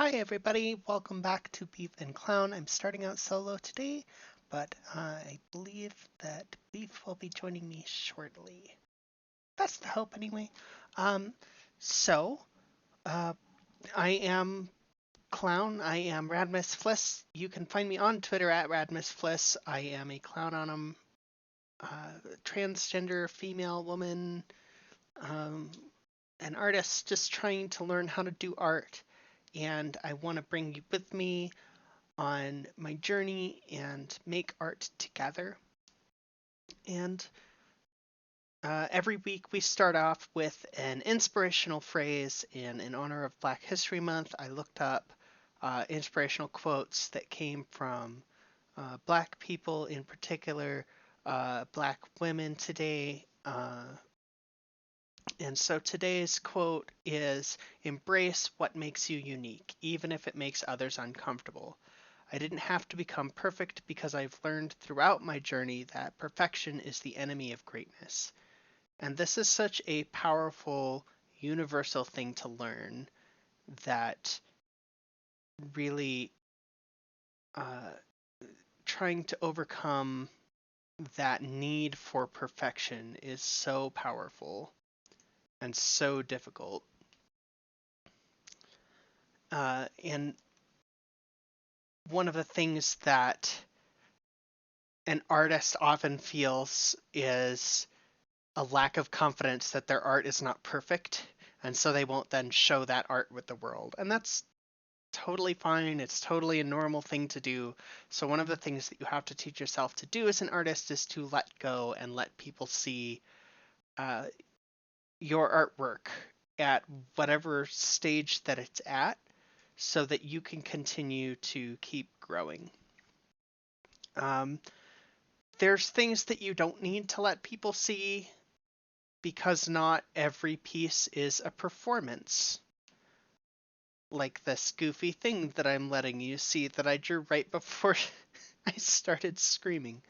Hi everybody, welcome back to Beef and Clown. I'm starting out solo today, but I believe that Beef will be joining me shortly. That's the hope anyway. Um, so, uh, I am Clown. I am Radmus Fliss. You can find me on Twitter at Radmus Fliss. I am a clown on transgender female woman, um, an artist just trying to learn how to do art. And I want to bring you with me on my journey and make art together. And every week we start off with an inspirational phrase. And in honor of Black History Month, I looked up inspirational quotes that came from Black people, in particular, Black women today. And so today's quote is, "Embrace what makes you unique, even if it makes others uncomfortable. I didn't have to become perfect because I've learned throughout my journey that perfection is the enemy of greatness." And this is such a powerful, universal thing to learn that really uh, trying to overcome that need for perfection is so powerful and so difficult. And one of the things that an artist often feels is a lack of confidence that their art is not perfect, and so they won't then show that art with the world. And that's totally fine. It's totally a normal thing to do. So one of the things that you have to teach yourself to do as an artist is to let go and let people see uh, your artwork at whatever stage that it's at, so that you can continue to keep growing. Um, there's things that you don't need to let people see because not every piece is a performance. Like this goofy thing that I'm letting you see that I drew right before I started screaming.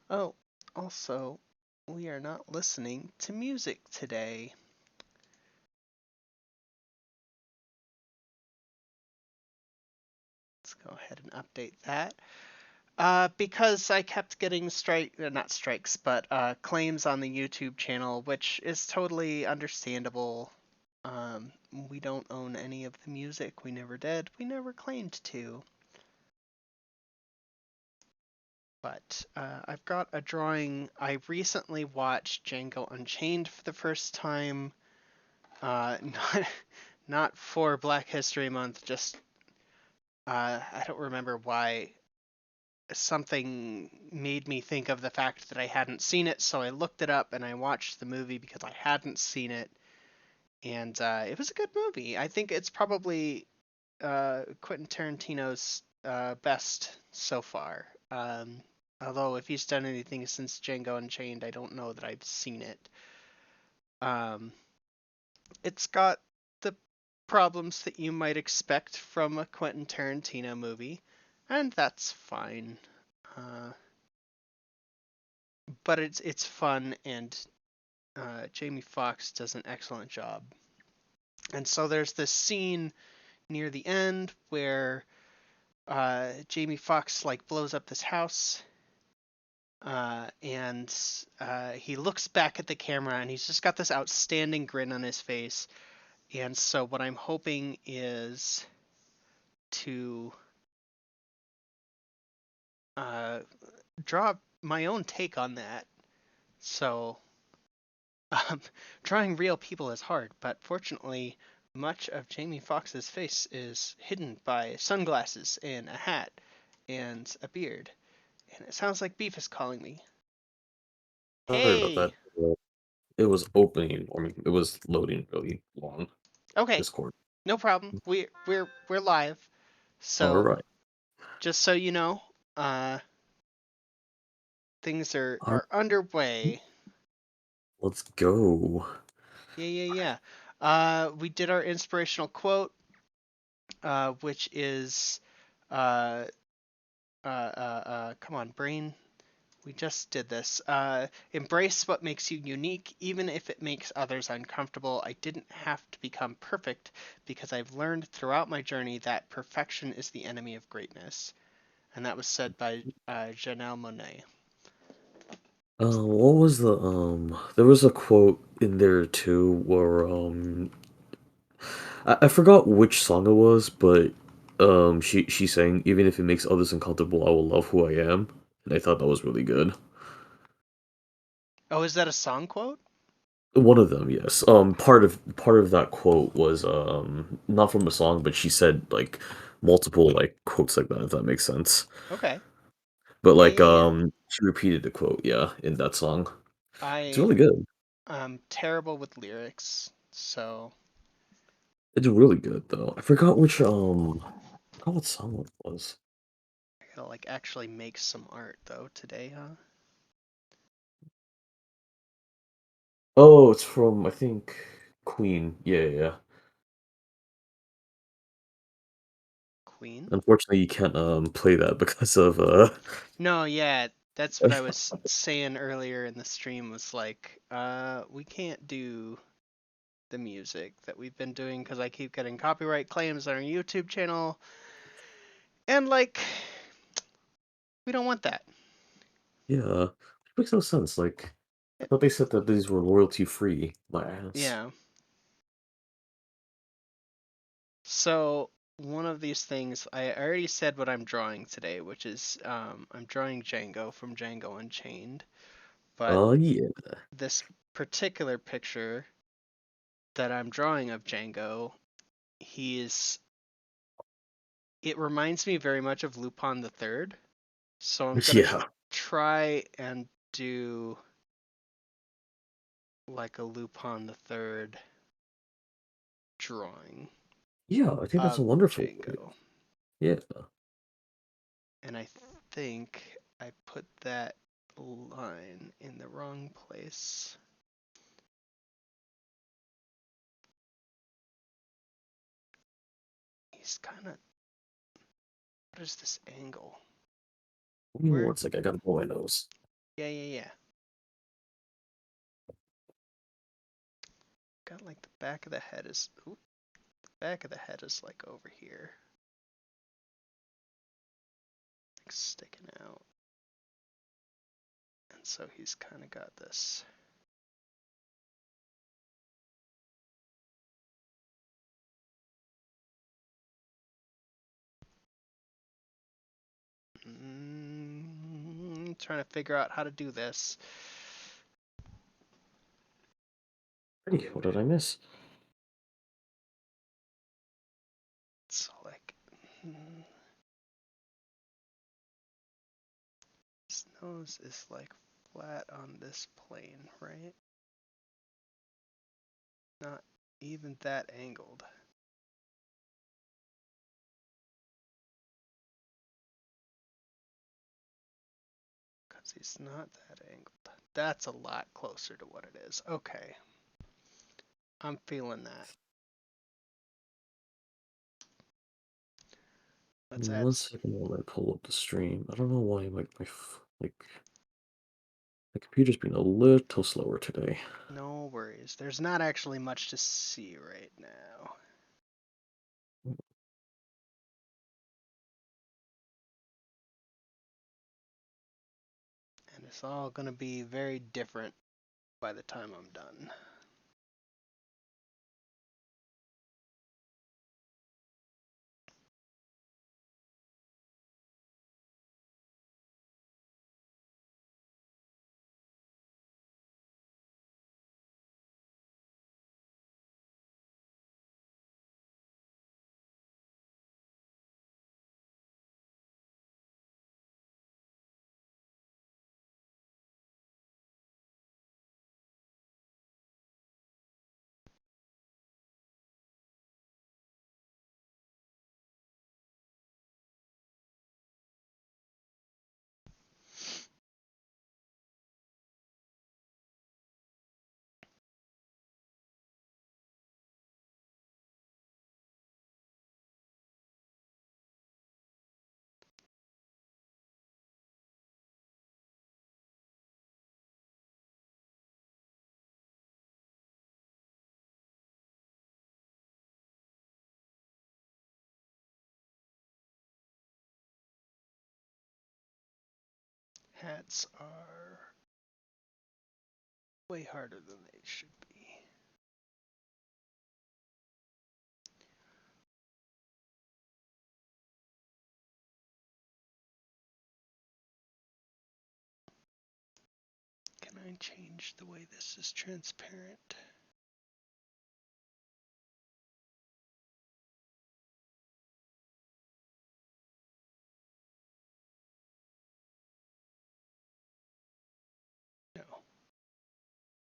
Oh, also, we are not listening to music today. Let's go ahead and update that. Because I kept getting not strikes, but claims on the YouTube channel, which is totally understandable. We don't own any of the music. We never did. We never claimed to. But I've got a drawing. I recently watched Django Unchained for the first time. Not not for Black History Month. Just I don't remember why. Something made me think of the fact that I hadn't seen it, so I looked it up and I watched the movie because I hadn't seen it, and it was a good movie. I think it's probably Quentin Tarantino's best so far. Although if he's done anything since Django Unchained, I don't know that I've seen it. Um, it's got the problems that you might expect from a Quentin Tarantino movie, and that's fine. Uh, but it's fun, and Jamie Foxx does an excellent job. And so there's this scene near the end where Jamie Foxx like blows up this house, and he looks back at the camera and he's just got this outstanding grin on his face. And so what I'm hoping is to draw my own take on that. So um, drawing real people is hard, but fortunately, much of Jamie Foxx's face is hidden by sunglasses and a hat and a beard. And it sounds like Beef is calling me. Sorry about Hey. that. It was opening, it was loading really long. Okay, Discord. no problem. We're live. All So right. just so you know, uh, things are All are underway. Let's go. Yeah. We did our inspirational quote, which is, come on, brain. We just did this. Embrace what makes you unique, even if it makes others uncomfortable. I didn't have to become perfect because I've learned throughout my journey that perfection is the enemy of greatness. And that was said by Janelle Monáe. What was there was a quote in there too where I forgot which song it was, but she's saying even if it makes others uncomfortable, I will love who I am, and I thought that was really good. Oh, is that a song quote? One of them, yes. Part of that quote was not from a song, but she said like multiple like quotes like that, if that makes sense. Okay. But Yeah, like yeah, yeah. she repeated the quote, yeah, in that song. It's I really good. am terrible with lyrics, so It's really good though. I forgot which I forgot what song it was. I gotta like actually make some art though today, huh? Oh, it's from I think Queen. Yeah, yeah, yeah. Queen? Unfortunately, you can't play that because of No, yeah, that's what I was saying earlier in the stream was like, we can't do the music that we've been doing because I keep getting copyright claims on our YouTube channel, and like, we don't want that. yeah. It makes no sense. Like I thought they said that these were royalty free. My ass. Yeah. So one of these things, I already said what I'm drawing today, which is I'm drawing Django from Django Unchained, but Yeah. this particular picture that I'm drawing of Django, he's it reminds me very much of Lupin the Third. So I'm gonna Yeah. try and do like a Lupin the Third drawing Yeah, I think that's a of wonderful way. Django. Yeah. And I think I put that line in the wrong place. He's kind of. What is this angle? Give me Where? one sec, I gotta blow my nose. Yeah, yeah, yeah. Got like the back of the head is. Ooh, the back of the head is like over here, like sticking out. And so he's kind of got this. Trying to figure out how to do this. Hey, what did I miss? So like, his nose is like flat on this plane, right? Not even that angled. Because he's not that angled. That's a lot closer to what it is. Okay, I'm feeling that. Let's add. One second while I pull up the stream. I don't know why like my computer's being a little slower today. No worries. There's not actually much to see right now. And it's all going to be very different by the time I'm done. hats are way harder than they should be. Can I change the way this is transparent? No.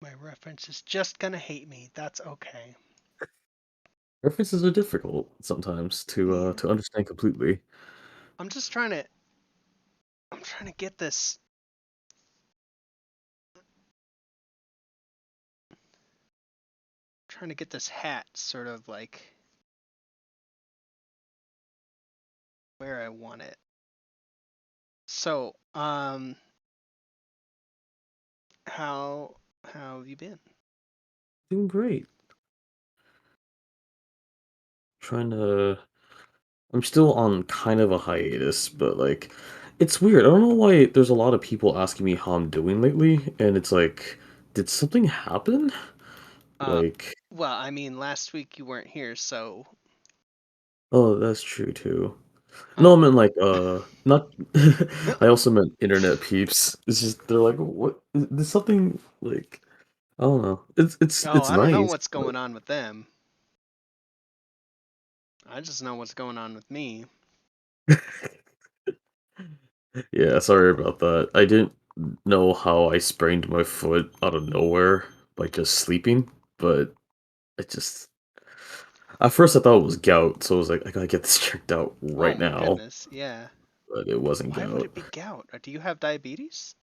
My reference is just gonna hate me. That's okay. References are difficult sometimes Yeah. to understand completely. I'm just trying to I'm trying to get this hat sort of like where I want it. So, how have you been? Doing great. Trying to I'm still on kind of a hiatus, but like it's weird. I don't know why there's a lot of people asking me how I'm doing lately, and it's like, did something happen? Uh, Like, well, I mean, last week you weren't here, so oh, that's true too. No, I oh, meant like not I also meant internet peeps. It's just they're like, what there's something like I don't know. oh, It's I don't know nice, what's but going on with them. I just know what's going on with me. yeah, sorry about that. I didn't know how I sprained my foot out of nowhere by just sleeping, but I just at first I thought it was gout, so I was like, I gotta get this checked out Oh right my now, goodness, yeah. but it wasn't Why would gout. it be gout? Do you have diabetes?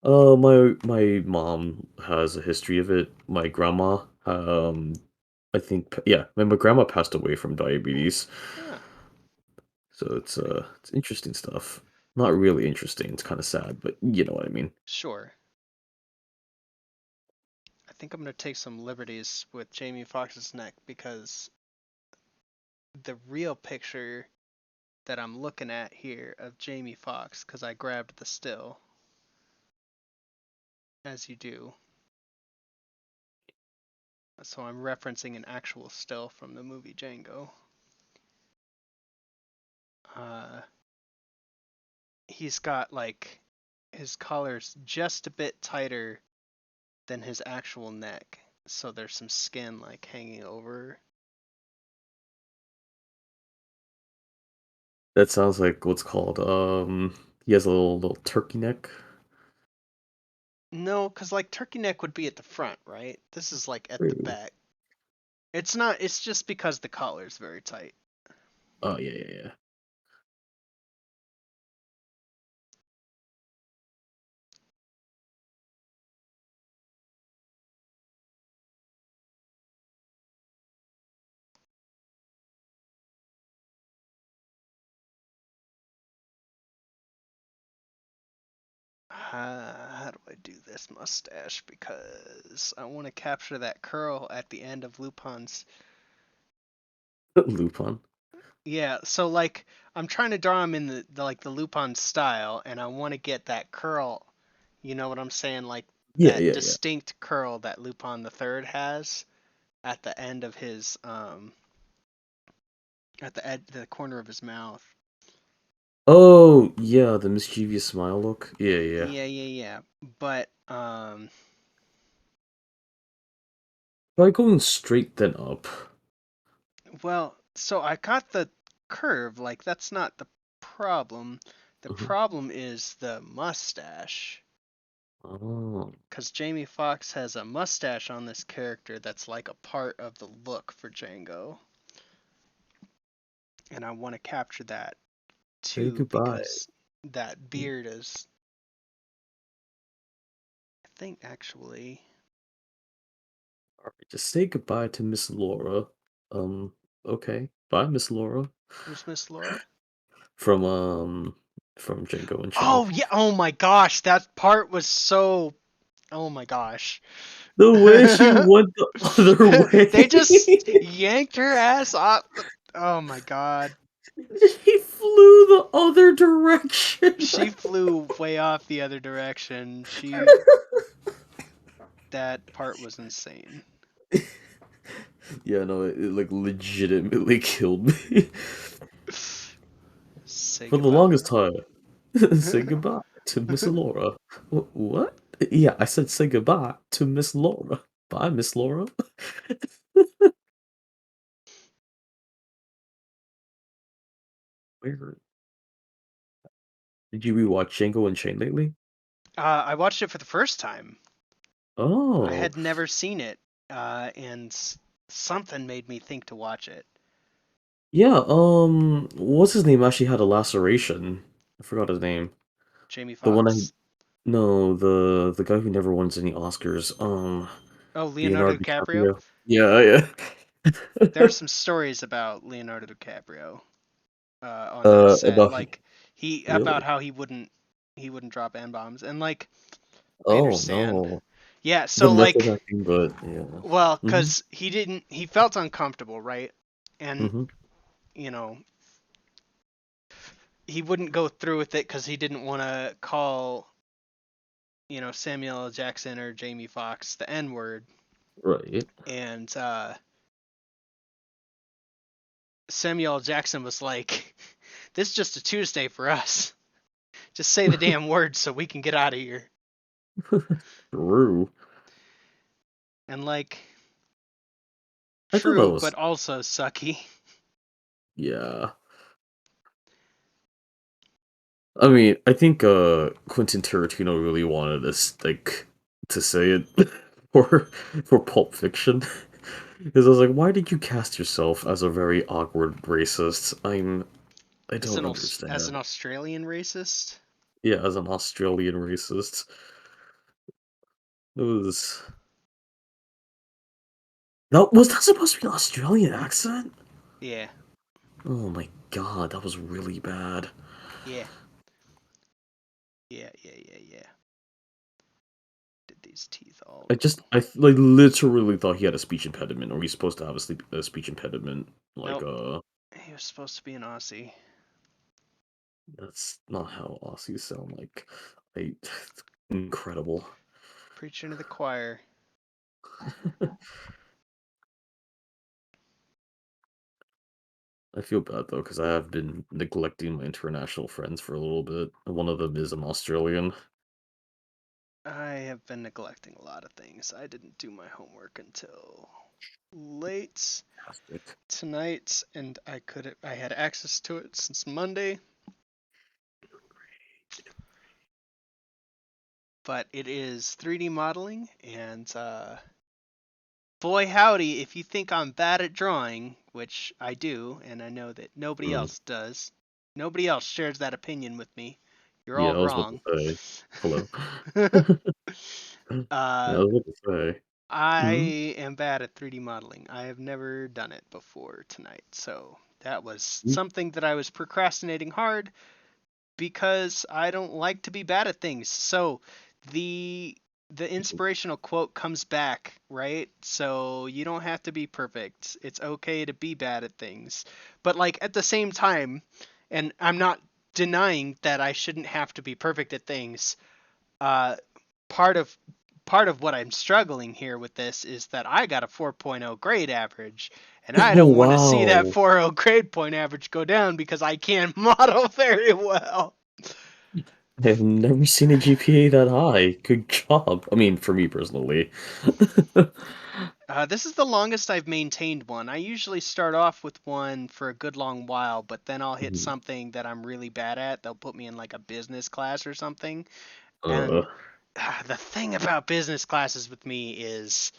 My mom has a history of it. My grandma, I think, yeah, my grandma passed away from diabetes, Huh, so okay, it's interesting stuff. Not really interesting. It's kind of sad, but you know what I mean. sure. I think I'm gonna take some liberties with Jamie Foxx's neck because the real picture that I'm looking at here of Jamie Foxx, because I grabbed the still, as you do. So I'm referencing an actual still from the movie Django. Uh, he's got like his collar's just a bit tighter than his actual neck, so there's some skin like hanging over. That sounds like what's called he has a little turkey neck. No, because like turkey neck would be at the front, right? This is like at the True. back. It's not, it's just because the collar's very tight. Oh yeah, yeah, yeah. How do I do this mustache? Because I want to capture that curl at the end of Lupin's. Lupin. Yeah, so like I'm trying to draw him in the like the Lupin style, and I want to get that curl. You know what I'm saying? Like Yeah, that yeah, yeah. distinct curl that Lupin the Third has at the end of his at the corner of his mouth. Oh yeah, the mischievous smile look. Yeah, yeah. Yeah, yeah, yeah. But By going straight then up. well, so I got the curve. Like that's not the problem. The Mhm. problem is the mustache. Oh, Because Jamie Foxx has a mustache on this character that's like a part of the look for Django. And I want to capture that say too goodbye. because that beard is, I think, actually. Alright, just say goodbye to Miss Laura. Um, okay. Bye, Miss Laura. Who's Miss Laura? From from Django Oh, Unchained. yeah. Oh my gosh. That part was so. Oh my gosh. The way she went the other They just way. yanked her ass off. Oh my god. He flew the other direction. She flew way off the other direction. She That part was insane. Yeah, no, it like legitimately killed me. Say For the longest goodbye. time. Say goodbye to Miss Laura. What? Yeah, I said say goodbye to Miss Laura. Bye, Miss Laura. Where did you rewatch Django Unchained lately? I watched it for the first time. I Oh, had never seen it, and something made me think to watch it. yeah. What's his name? Actually had a laceration. I forgot his name. Jamie The one I Foxx. no, the guy who never wins any Oscars. Oh, Leonardo Leonardo DiCaprio. DiCaprio. Yeah, There are yeah. some stories about Leonardo DiCaprio on that set, About like he about really? how he wouldn't drop n bombs, and like I Oh understand. no. Yeah, The so method like, acting, but yeah. well, Mm-hmm. cause he felt uncomfortable, right? And Mm-hmm. you know he wouldn't go through with it because he didn't want to call Samuel L. Jackson or Jamie Foxx the N word, Right. and Samuel L. Jackson was like, "This is just a Tuesday for us. Just say the damn word so we can get out of here." True. And like, I thought that true, but was also sucky. yeah. I mean, I think Quentin Tarantino really wanted us like to say it for for Pulp Fiction. Because I was like, why did you cast yourself as a very awkward racist? I As don't an understand. Australian racist. Yeah, as an Australian racist. It was no, was that supposed to be an Australian accent? Yeah, Oh my god, that was really bad. yeah, yeah. Did these teeth all go? Like literally thought he had a speech impediment, or he's supposed to have a speech impediment. Like Nope. He was supposed to be an Aussie. that's not how Aussies sound like. I incredible. Preaching to the choir. I feel bad though because I have been neglecting my international friends for a little bit. One of them is an Australian. I have been neglecting a lot of things. I didn't do my homework until late Fantastic. tonight, and I had access to it since Monday. But it is 3D modeling, and boy howdy, if you think I'm bad at drawing, which I do, and I know that nobody Mm, else does, nobody else shares that opinion with me. You're yeah, all I was about to wrong. say hello. Yeah, uh, I was about to say. I Mhm. am bad at 3D modeling. I have never done it before tonight, so that was Mm, something that I was procrastinating hard because I don't like to be bad at things. So the the inspirational quote comes back, right? So you don't have to be perfect. It's okay to be bad at things. But like at the same time, and I'm not denying that I shouldn't have to be perfect at things. Uh part of part of what I'm struggling here with this is that I got a 4.0 grade average, and I Oh don't want to see that wow. 4.0 grade point average go down because I can't model very well. I've never seen a GPA that high. Good job. I mean, for me personally. This is the longest I've maintained one. I usually start off with one for a good long while, but then I'll hit Mhm. something that I'm really bad at. They'll put me in like a business class or something. Uh, And the thing about business classes with me is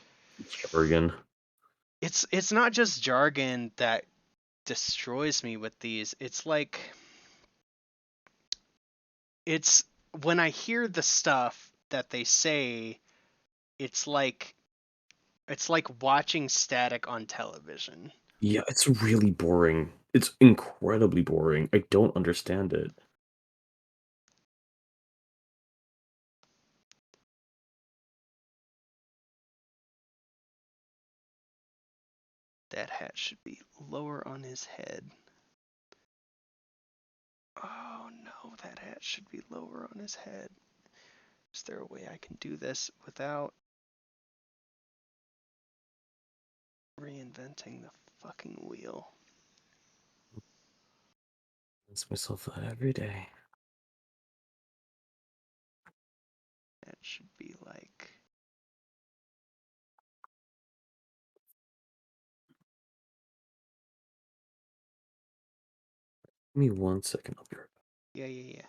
jargon. it's not just jargon that destroys me with these. It's like it's when I hear the stuff that they say, it's like it's like watching static on television. Yeah, it's really boring. It's incredibly boring. I don't understand it. That hat should be lower on his head. Oh no, that hat should be lower on his head. Is there a way I can do this without reinventing the fucking wheel? Ask myself that every day. That should be like... Give me 1 second. I'll be right back. Yeah.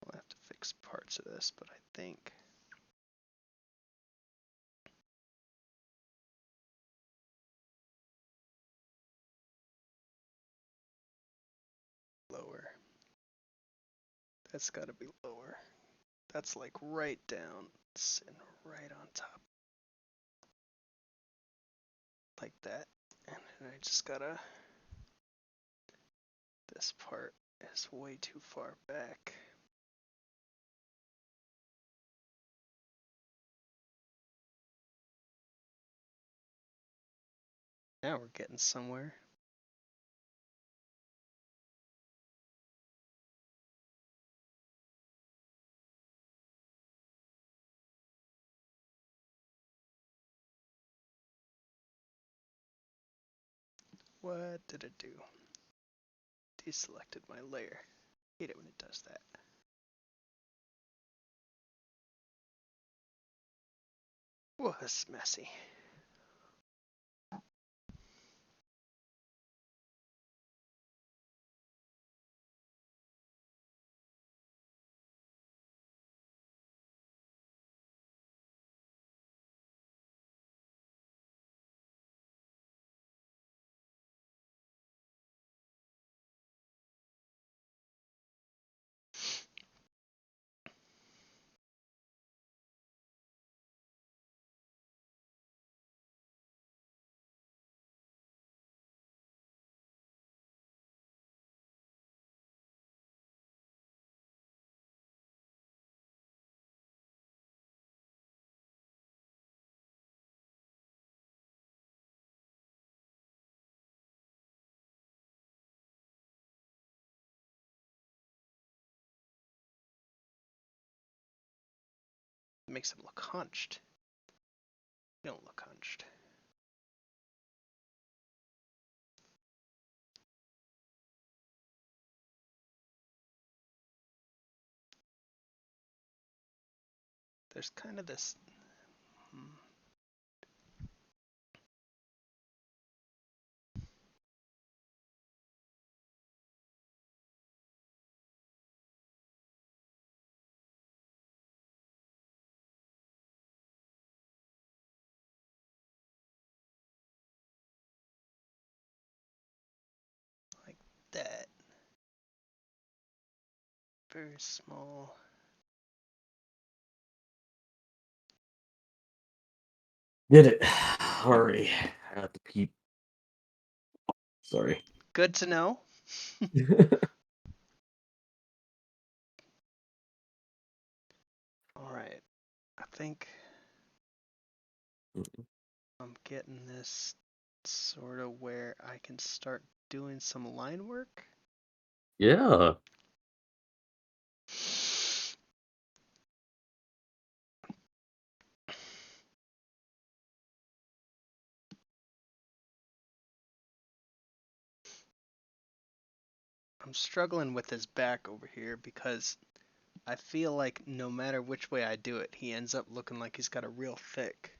I'll have to fix parts of this, but I think... Lower. That's gotta be lower. That's like right down, sitting right on top. Like that. And then I just gotta... This part is way too far back. Now we're getting somewhere. What did it do? Deselected my layer. Hate it when it does that. Whoa, this is messy. It makes him look hunched. You don't look hunched. There's kind of this... like that. Very small. Did it. Alrighty. I have to peep. Sorry. Good to know. Alright. I think I'm getting this sort of where I can start doing some line work. Yeah. I'm struggling with his back over here because I feel like no matter which way I do it, he ends up looking like he's got a real thick,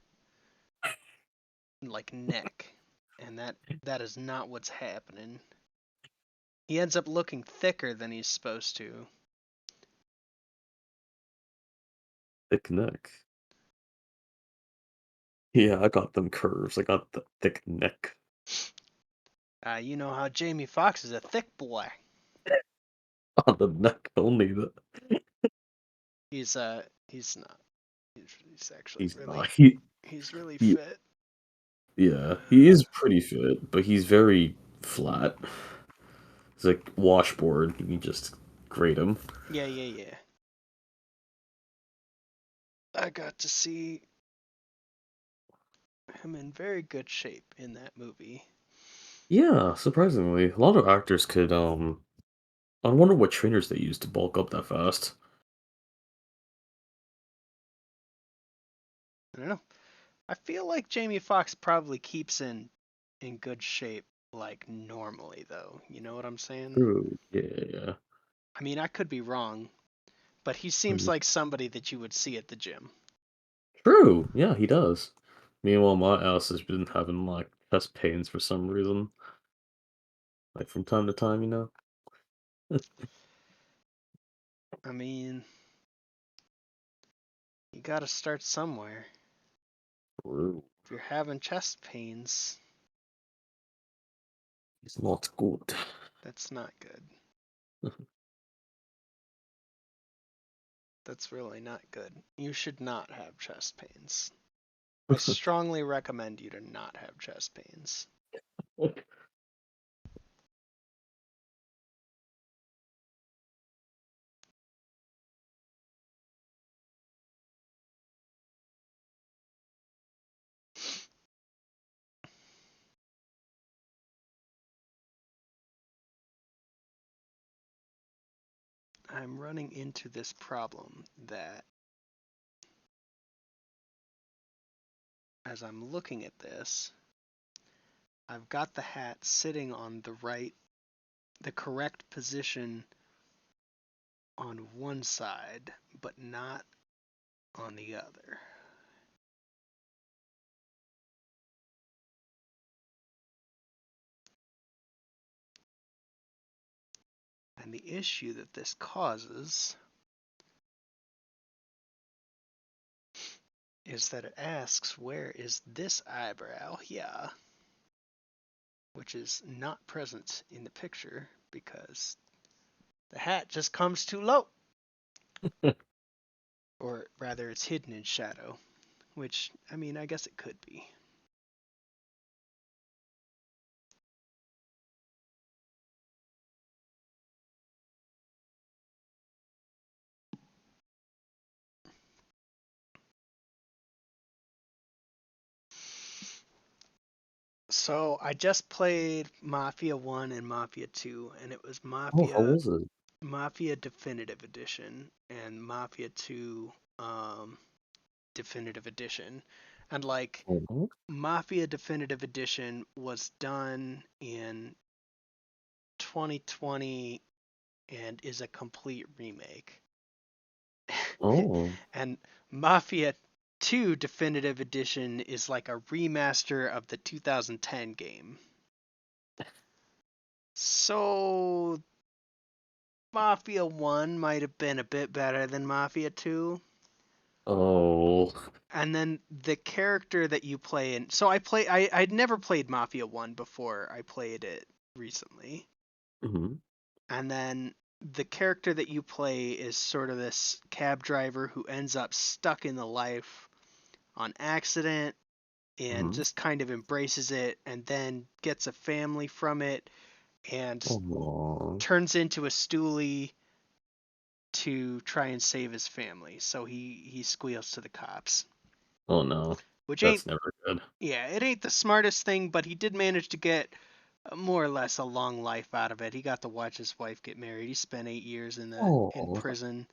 like, neck. And that is not what's happening. He ends up looking thicker than he's supposed to. Thick neck. Yeah, I got them curves. I got the thick neck. You know how Jamie Foxx is a thick boy. On the neck only. He's not. He's He's actually He's not. he's really He fit. yeah, he Uh, is pretty fit, but he's very flat. He's like washboard. You can just grate him. yeah, yeah, yeah. I got to see him in very good shape in that movie. Yeah, surprisingly, a lot of actors could. I wonder what trainers they use to bulk up that fast. I don't know. I feel like Jamie Foxx probably keeps in good shape like normally though. You know what I'm saying? True. Yeah, yeah. I mean, I could be wrong, but he seems Mhm. like somebody that you would see at the gym. True. Yeah, he does. Meanwhile, my ass has been having like chest pains for some reason, like from time to time. I mean, you got to start somewhere. True. If you're having chest pains, It's not good. that's not good. That's really not good. You should not have chest pains. I strongly recommend you to not have chest pains. I'm running into this problem that as I'm looking at this, I've got the hat sitting on the correct position on one side, but not on the other. And the issue that this causes is that it asks, where is this eyebrow here? Which is not present in the picture because the hat just comes too low. Or rather, it's hidden in shadow, which, I mean, I guess it could be. So I just played Mafia 1 and Mafia 2, and it was Oh, how was it? Mafia Definitive Edition and Mafia 2 Definitive Edition. And like Oh, Mafia Definitive Edition was done in 2020 and is a complete remake. oh, And Mafia 2 Definitive Edition is like a remaster of the 2010 game. So Mafia 1 might have been a bit better than Mafia 2. oh. And then the character that you play in. So I'd never played Mafia 1 before I played it recently. Mhm. And then the character that you play is sort of this cab driver who ends up stuck in the life on accident and Mhm. just kind of embraces it and then gets a family from it and Oh, turns into a stoolie to try and save his family. So he squeals to the cops, oh no, which ain't that's never good. yeah, it ain't the smartest thing, but he did manage to get more or less a long life out of it. He got to watch his wife get married. He spent 8 years in Oh, prison.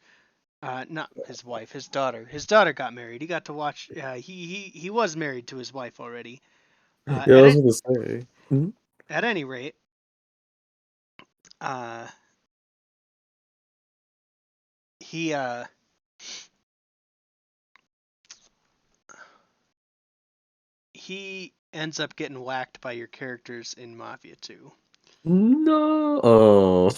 Not his wife, his daughter. His daughter got married. He got to watch. He was married to his wife already. Uh, yeah, I at was it gonna say. Mhm. at any rate, uh, he uh, he ends up getting whacked by your characters in Mafia 2. No. Oh,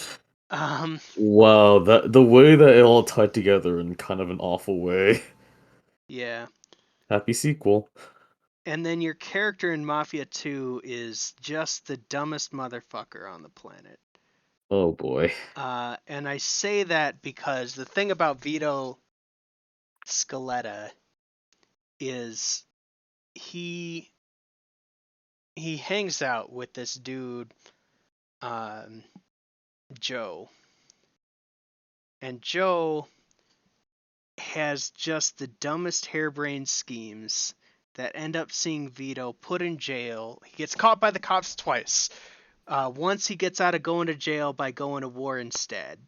Um, wow. That the way that it all tied together in kind of an awful way. yeah. Happy sequel. And then your character in Mafia 2 is just the dumbest motherfucker on the planet. Oh boy. And I say that because the thing about Vito Scaletta is he he hangs out with this dude, um, Joe, and Joe has just the dumbest harebrained schemes that end up seeing Vito put in jail. He gets caught by the cops twice. Once he gets out of going to jail by going to war instead.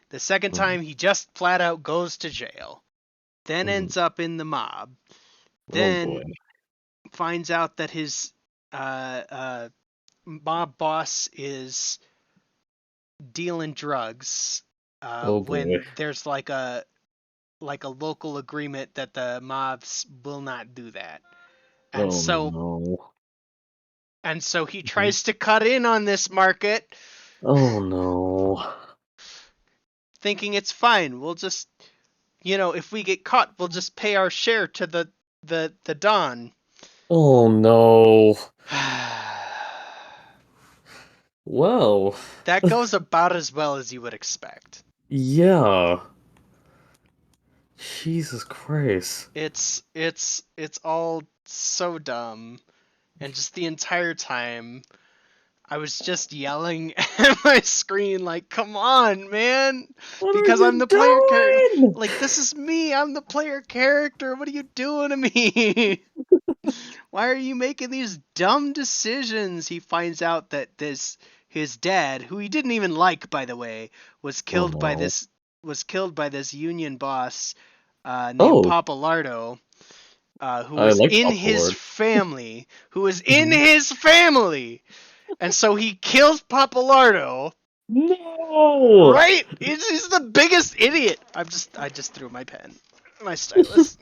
The second Mhm, time he just flat out goes to jail. Then mhm. ends up in the mob. Oh boy. Then finds out that his uh, uh, mob boss is dealing drugs. Oh boy. When there's like a local agreement that the mobs will not do that. And Oh so no. and so he Mhm. tries to cut in on this market, Oh no. thinking it's fine. We'll just, if we get caught, we'll just pay our share to the Don. Oh no. Well, That goes about as well as you would expect. yeah. Jesus Christ. It's all so dumb, and just the entire time I was just yelling at my screen like, "Come on, man!" What are Because I'm you the player character. doing? Like, this is me. I'm the player character. What are you doing to me? Why are you making these dumb decisions? He finds out that this his dad, who he didn't even like, by the way, was Oh killed by no. this union boss named Oh, Papalardo, who I was like in his popcorn. family, who was in Mhm. his family, and so he kills Papalardo. No! Right? He's the biggest idiot. I just threw my pen, my stylus.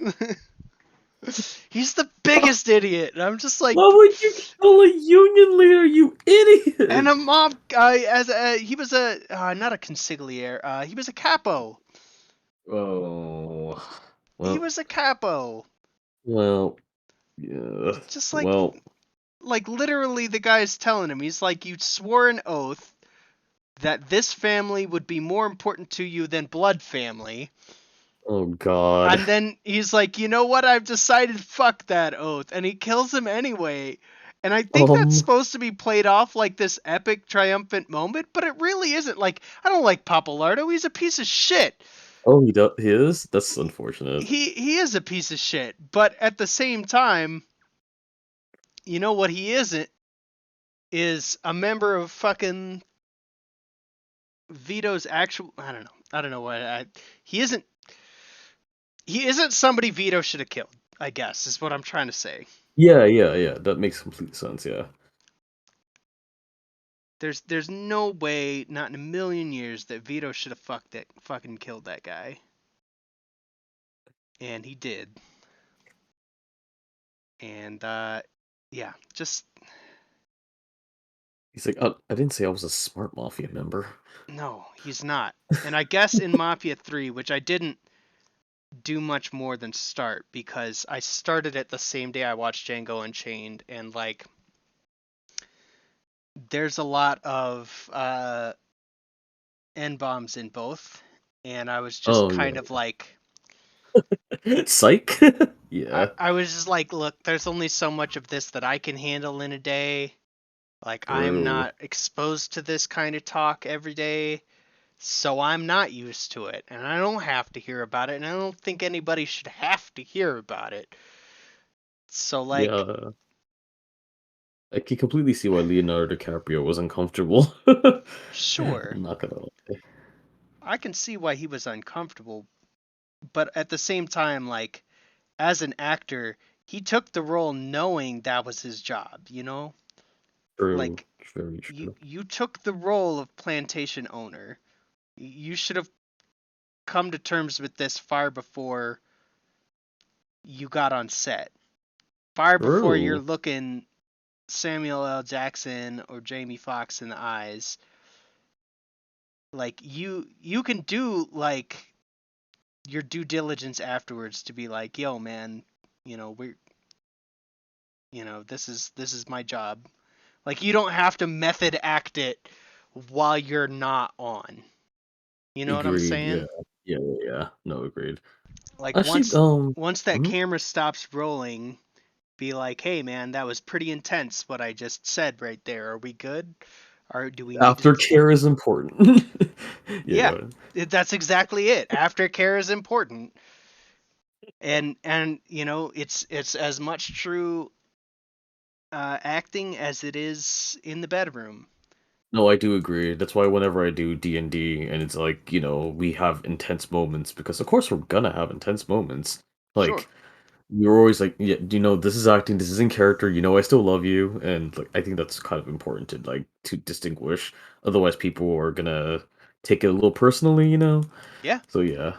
He's the biggest idiot. And I'm just like, Why would you kill a union leader, you and idiot? a mob guy as he was a not a consigliere. He was a capo. Oh, He well, was a capo. well, yeah, Just well, like literally the guy's telling him, he's like, you swore an oath that this family would be more important to you than blood family. oh God. And then he's like, you know what? I've decided, fuck that oath. And he kills him anyway. And I think that's Um, supposed to be played off like this epic, triumphant moment, but it really isn't. Like, I don't like Papalardo. He's a piece of shit. oh, he is? That's unfortunate. He is a piece of shit. But at the same time, you know what he isn't is a member of fucking Vito's actual. I don't know. I don't know what. He isn't. He isn't somebody Vito should have killed. I guess is what I'm trying to say. Yeah, yeah, yeah, that makes complete sense, yeah. There's no way, not in a million years, that Vito should have fucking killed that guy, and he did. And yeah, just He's like, I didn't say I was a smart mafia member. no, he's not. And I guess in Mafia 3, which I didn't do much more than start because I started it the same day I watched Django Unchained, and like there's a lot of N bombs in both, and I was just Oh, yeah. kind of like Psych? I, Yeah, I was just like, look, there's only so much of this that I can handle in a day. Like, I'm true. not exposed to this kind of talk every day, so I'm not used to it, and I don't have to hear about it, and I don't think anybody should have to hear about it. So, like, Yeah, I can completely see why Leonardo DiCaprio was uncomfortable. sure, I'm not gonna lie. I can see why he was uncomfortable, but at the same time, like, as an actor, he took the role knowing that was his job, you know? True, Like, very you true. you took the role of plantation owner. You should have come to terms with this far before you got on set. Far before you're True. looking Samuel L. Jackson or Jamie Foxx in the eyes. Like you can do like your due diligence afterwards to be like, "Yo, man, we're this is my job." Like you don't have to method act it while you're not on. You know what I'm Agreed, yeah. saying? Yeah, yeah, yeah. No, agreed. Like Actually, once that mhm. camera stops rolling, be like, "Hey man, that was pretty intense what I just said right there. Are we good? Or do we need to Aftercare is important. Yeah, go Yeah, ahead. that's exactly it. Aftercare is important. And it's as much true acting as it is in the bedroom. No, I do agree. That's why whenever I do D&D and it's like, we have intense moments because of course we're gonna have intense moments. Sure. Like you're always like, yeah, this is acting, this is in character, I still love you, and like I think that's kind of important to distinguish. Otherwise people are gonna take it a little personally. Yeah. So yeah,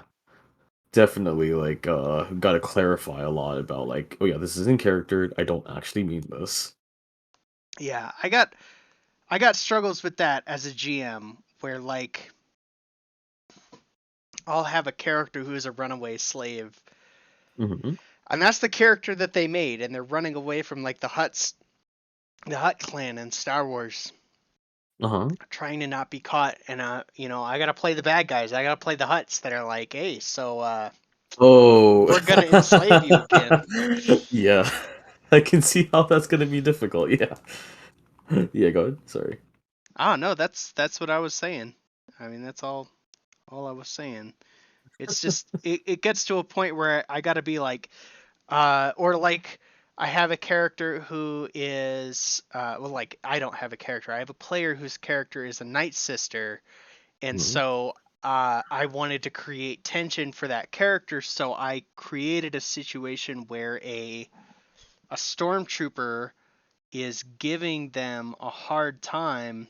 definitely like gotta clarify a lot about like, oh yeah, this is in character. I don't actually mean this. Yeah. I got struggles with that as a GM where like I'll have a character who is a runaway slave. Hmm. And that's the character that they made and they're running away from like the Hut clan in Star Wars, Uh-huh. trying to not be caught. And I got to play the bad guys. I got to play the Huts that are like, "Hey, so Oh. we're going to enslave you again." Yeah. I can see how that's gonna be difficult. Yeah. Yeah, go ahead. Sorry. Ah, no, that's what I was saying. I mean, that's all I was saying. It's just it gets to a point where I got to be like or like I have a character who is well, like I don't have a character. I have a player whose character is a night sister, and Mhm. so I wanted to create tension for that character, so I created a situation where a stormtrooper is giving them a hard time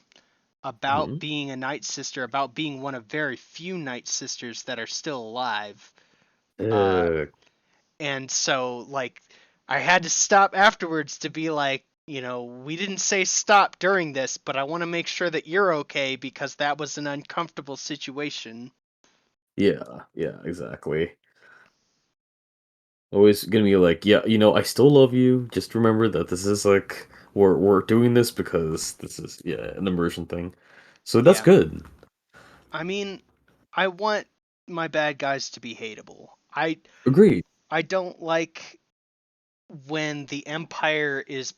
about Mhm. being a night sister, about being one of very few night sisters that are still alive. Uh, Uh, and so like I had to stop afterwards to be like, we didn't say stop during this, but I want to make sure that you're okay because that was an uncomfortable situation. yeah, yeah, exactly. Always gonna be like, yeah, I still love you. Just remember that this is like we're doing this because this is an immersion thing. So that's Yeah. good. I mean, I want my bad guys to be hateable. Agreed. I don't like when the Empire is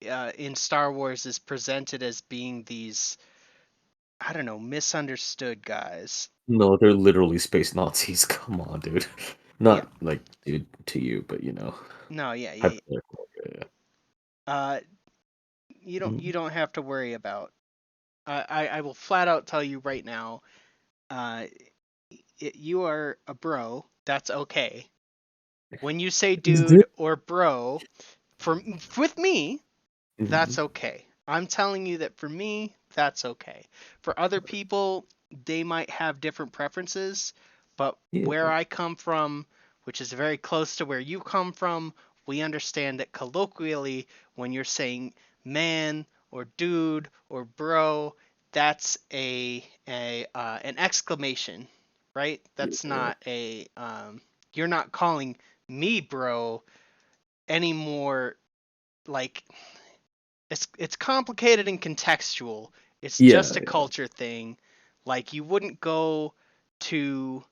in Star Wars is presented as being these, I don't know, misunderstood guys. No, they're literally space Nazis. Come on, dude. Yeah. Not like dude to you, but No, yeah, yeah. hypothetical. Yeah. Uh you don't Mhm. you don't have to worry about. I will flat out tell you right now, uh you are a bro. That's okay. When you say Is it? dude or bro, for with me, Mhm. that's okay. I'm telling you that for me, that's okay. For other people, they might have different preferences, but where Yeah. I come from, which is very close to where you come from, we understand that colloquially, when you're saying man or dude or bro, that's a an exclamation, right? That's Yeah. not a you're not calling me bro anymore. Like it's complicated and contextual. It's just Yeah, a yeah. culture thing. Like to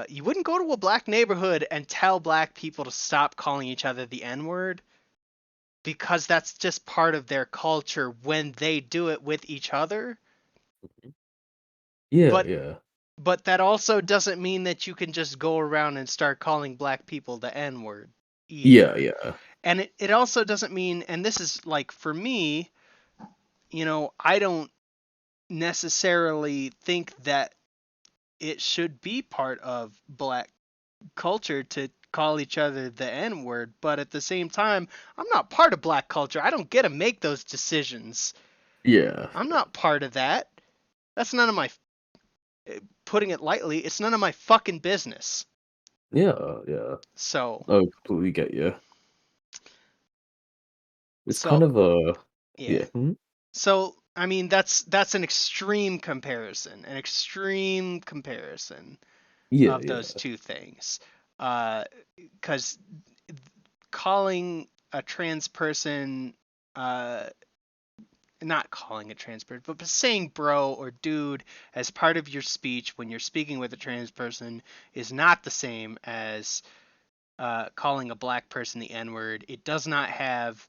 you wouldn't go to a black neighborhood and tell black people to stop calling each other the N-word because that's just part of their culture when they do it with each other. Yeah, But yeah. but that also doesn't mean that you can just go around and start calling black people the N-word Yeah, either. yeah. And it also doesn't mean, and this is like for me, I don't necessarily think that it should be part of black culture to call each other the N word, but at the same time, I'm not part of black culture. I don't get to make those decisions. Yeah. I'm not part of that. That's none of my, putting it lightly, it's none of my fucking business. Yeah, yeah. So, I completely get you. It's kind so of a yeah. yeah. Mhm. So, I mean, that's an extreme comparison Yeah, of those yeah. two things. Because calling a trans person uh, not calling a trans person, but saying bro or dude as part of your speech when you're speaking with a trans person is not the same as calling a black person the N word. It does not have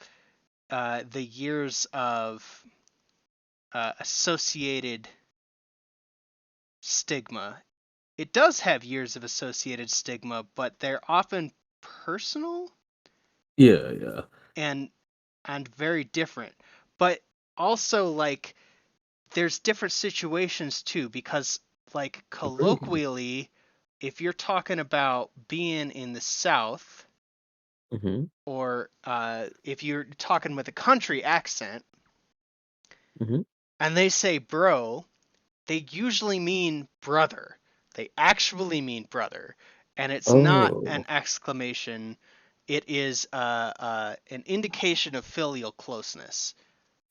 the years of associated stigma. It does have years of associated stigma, but they're often personal Yeah, yeah. and very different. But also like there's different situations too because like Agreed. colloquially if you're talking about being in the South Mm-hmm. or if you're talking with a country accent Mm-hmm. and they say bro, they usually mean brother. They actually mean brother. And it's not an Oh, exclamation, it is an indication of filial closeness,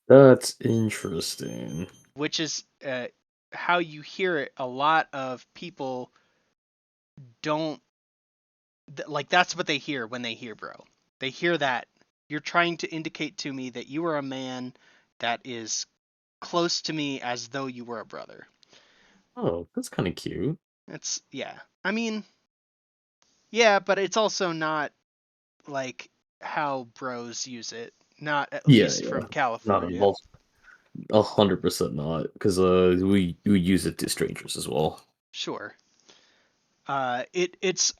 that's interesting. which is how you hear it. A lot of people don't, like, that's what they hear when they hear bro. They hear that you're trying to indicate to me that you are a man that is close to me as though you were a brother. Oh, that's kind of cute. It's, yeah. I mean, yeah, but it's also not like how bros use it. Not at Yeah, least yeah. from Not at California. all. 100% not, because we use it to strangers as well. Sure. It's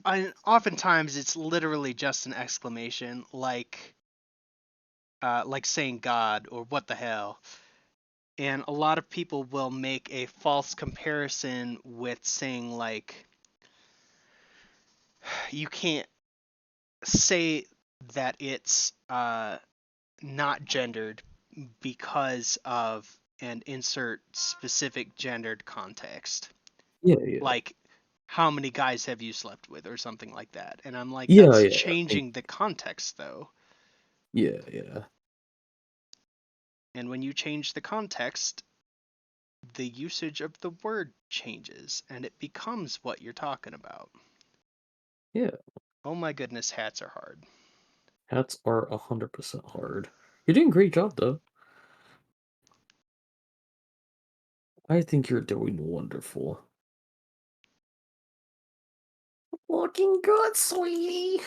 oftentimes it's literally just an exclamation, like saying God or what the hell. And a lot of people will make a false comparison with saying like you can't say that it's not gendered because of and insert specific gendered context. Yeah, yeah. Like how many guys have you slept with or something like that. And I'm like Yeah, that's yeah. I changing the context though. yeah, yeah. And when you change the context, the usage of the word changes and it becomes what you're talking about. Yeah. Oh my goodness, hats are hard. Hats are 100% hard. You're doing a great job, though. I think you're doing wonderful. Looking good, sweetie.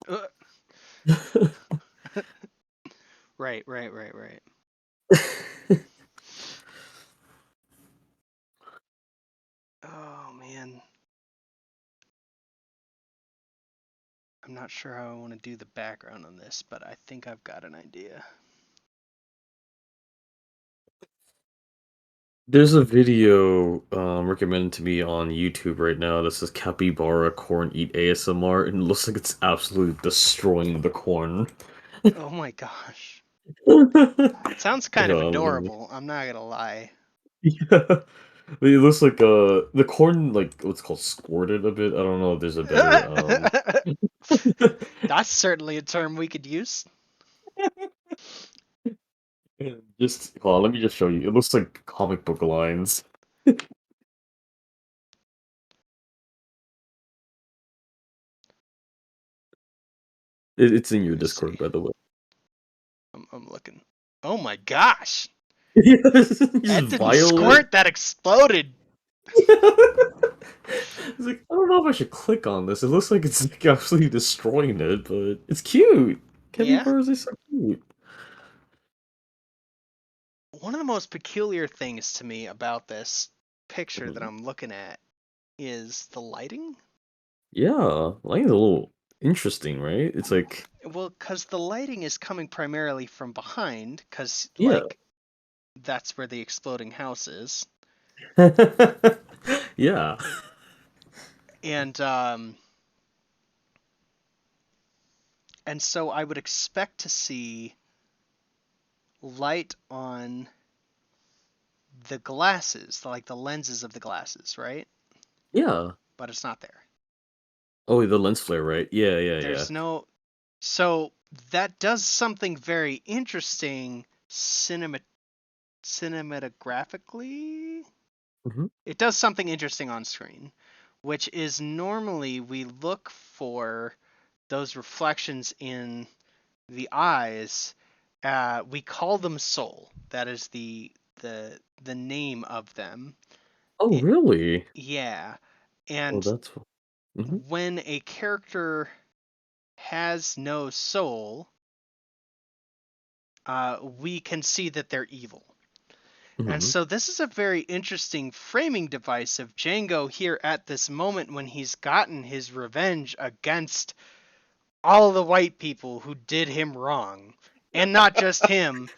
Uh, right, right, right, right. Oh man, I'm not sure how I want to do the background on this, but I think I've got an idea. There's a video recommended to me on YouTube right now that says Capybara Corn Eat ASMR, and it looks like it's absolutely destroying the corn. Oh my gosh. Yeah, It sounds kind of adorable, I'm not gonna lie. yeah. It looks like the corn like what's called squirted a bit. I don't know if there's a better That's certainly a term we could use. just hold on, let me just show you. It looks like comic book lines. It's in Let your me see. Discord, by the way. I'm looking. Oh my gosh! Yeah, just That didn't violet. squirt, that exploded! It's like, I don't know if I should click on this. It looks like it's like absolutely destroying it, but it's cute. Yeah? Capybaras are so cute. One of the most peculiar things to me about this picture that Mhm. I'm looking at is the lighting. Yeah, lighting's a little interesting, right? It's like, Well, because the lighting is coming primarily from behind, because, yeah. like, that's where the exploding house is. Yeah. And, and so I would expect to see light on the glasses, like the lenses of the glasses, right? Yeah. But it's not there. Oh, the lens flare, right? Yeah, yeah, yeah. There's no. So that does something very interesting cinematographically. Hmm. It does something interesting on screen, which is normally we look for those reflections in the eyes We call them Soul. That is the name of them. Oh, It, really? yeah, Oh, and that's mm-hmm. when a character has no soul, we can see that they're evil. And Mm-hmm. so this is a very interesting framing device of Django here at this moment when he's gotten his revenge against all the white people who did him wrong. And not just him,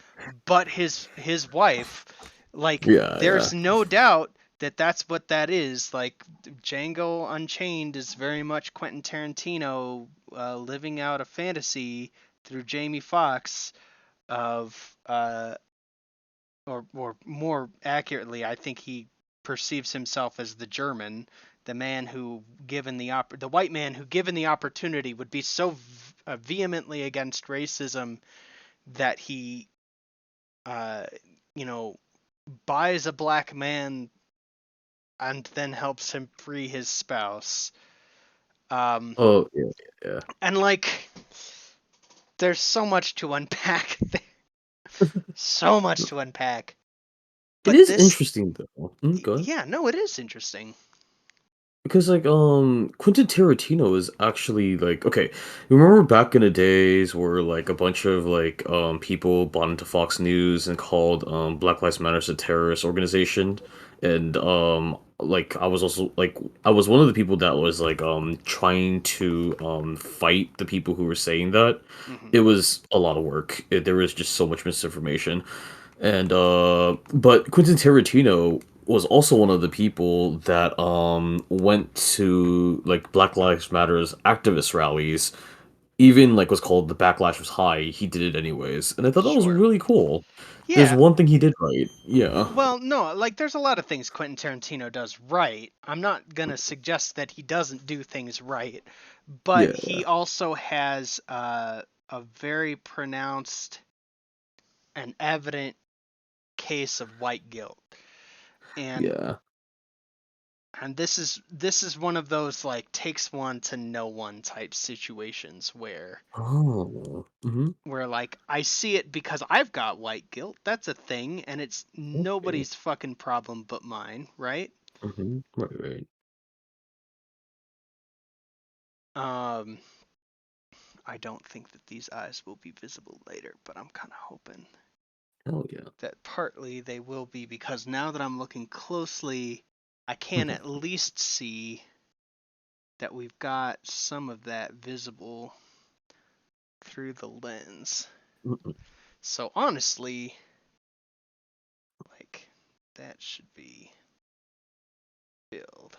but his wife. Like Yeah, yeah. there's no doubt that that's what that is. Like Django Unchained is very much Quentin Tarantino living out a fantasy through Jamie Foxx of or more accurately, I think he perceives himself as the German, the man who, given the white man who, given the opportunity, would be so vehemently against racism that he, uh, you know, buys a black man and then helps him free his spouse. Um, Oh, yeah, yeah. and like, there's so much to unpack there. So much to unpack. It But is this, interesting though. Mm, go ahead. yeah, no, it is interesting. Because like Quentin Tarantino is actually like okay, you remember back in the days where like a bunch of like people bought into Fox News and called Black Lives Matter a terrorist organization, and like I was also like I was one of the people that was like trying to fight the people who were saying that. Hmm. It was a lot of work. There was just so much misinformation. And but Quentin Tarantino was also one of the people that went to like Black Lives Matters activist rallies. Even like what's called the backlash was high, he did it anyways. And I thought that was Sure. really cool. There's Yeah. one thing he did right. Yeah. Well, no, like there's a lot of things Quentin Tarantino does right. I'm not gonna suggest that he doesn't do things right, but Yeah. he also has a very pronounced and evident case of white guilt, and Yeah. this is one of those like takes one to know one type situations Oh. Mm-hmm. where like I see it because I've got white guilt. That's a thing, and it's Okay. nobody's fucking problem but mine, right? Mm-hmm. Right, right. Um, I don't think that these eyes will be visible later, but I'm kind of hoping Hell yeah. that partly they will be because now that I'm looking closely, I can Mm-hmm. at least see that we've got some of that visible through the lens. Mm-hmm. So honestly, like that should be filled.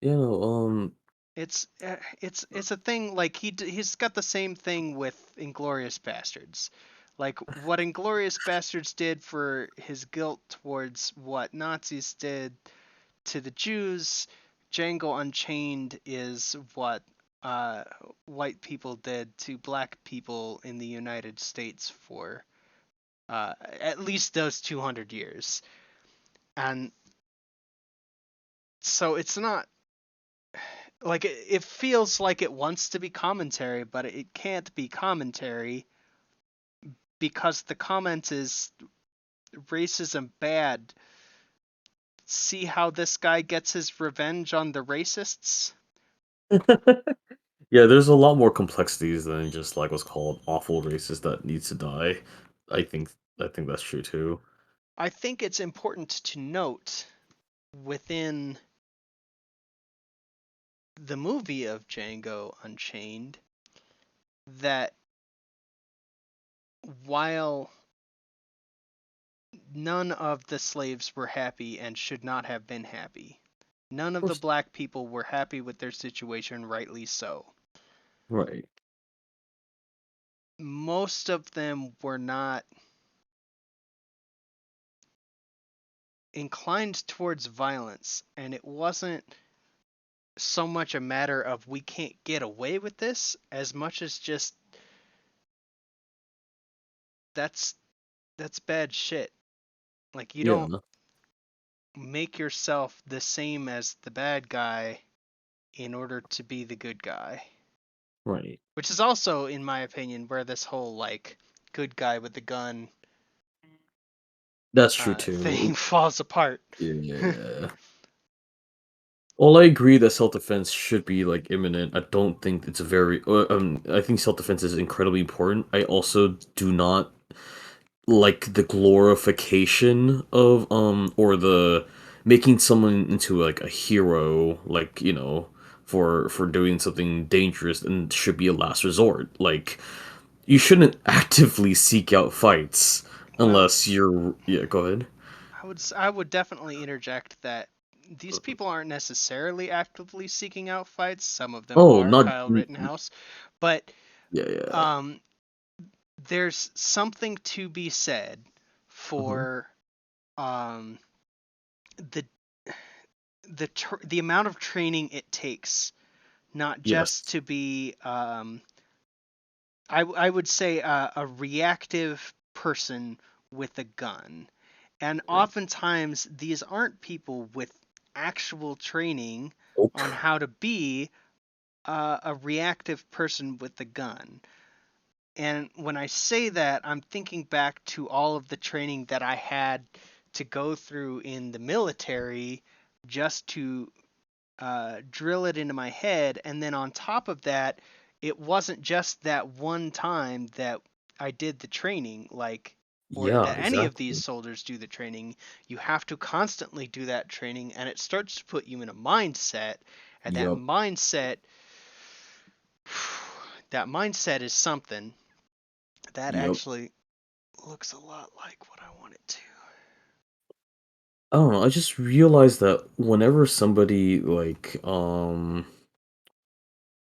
Yeah, no, It's a thing like he's got the same thing with Inglorious Bastards. Like what Inglorious Bastards did for his guilt towards what Nazis did to the Jews, Django Unchained is what uh, white people did to black people in the United States for at least those 200 years. And so it's not like it feels like it wants to be commentary, but it can't be commentary because the comment is racism bad. See how this guy gets his revenge on the racists? Yeah, there's a lot more complexities than just like what's called awful racist that needs to die. I think I think that's true too. I think it's important to note within the movie of Django Unchained that while none of the slaves were happy and should not have been happy, none Of of the course, black people were happy with their situation, rightly so. right. Most of them were not inclined towards violence, and it wasn't so much a matter of we can't get away with this as much as just that's that's bad shit. Like you don't Yeah. make yourself the same as the bad guy in order to be the good guy. Right. Which is also, in my opinion, where this whole like good guy with the gun That's true too. thing falls apart. Yeah. Well, I agree that self-defense should be like imminent. I don't think it's a very. I think self-defense is incredibly important. I also do not like the glorification of or the making someone into like a hero, like for doing something dangerous and should be a last resort. Like you shouldn't actively seek out fights Well, unless you're. Yeah, go ahead. I would definitely interject that these people aren't necessarily actively seeking out fights. Some of them Oh, are, not. Kyle Rittenhouse, but Yeah, yeah. um, there's something to be said Hmm. for um, the the amount of training it takes, not just Yes. to be I would say a reactive person with a gun. And Right. oftentimes, these aren't people with actual training Nope. on how to be a reactive person with a gun. And when I say that, I'm thinking back to all of the training that I had to go through in the military just to drill it into my head. And then on top of that, it wasn't just that one time that I did the training, like, or Yeah, that any of these exactly. soldiers do the training. You have to constantly do that training, and it starts to put you in a mindset. And Yep. that mindset is something that Yep. actually looks a lot like what I want it to. I don't know. I just realized that whenever somebody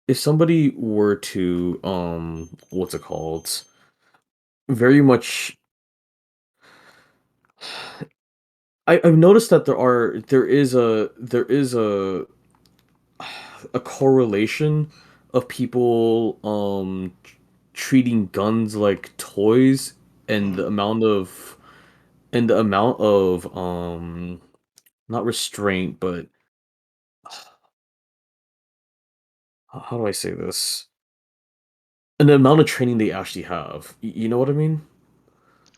if somebody were to what's it called? Very much I've noticed that there is a correlation of people treating guns like toys and Mm-hmm. the amount of not restraint, but how do I say this? And the amount of training they actually have. You know what I mean?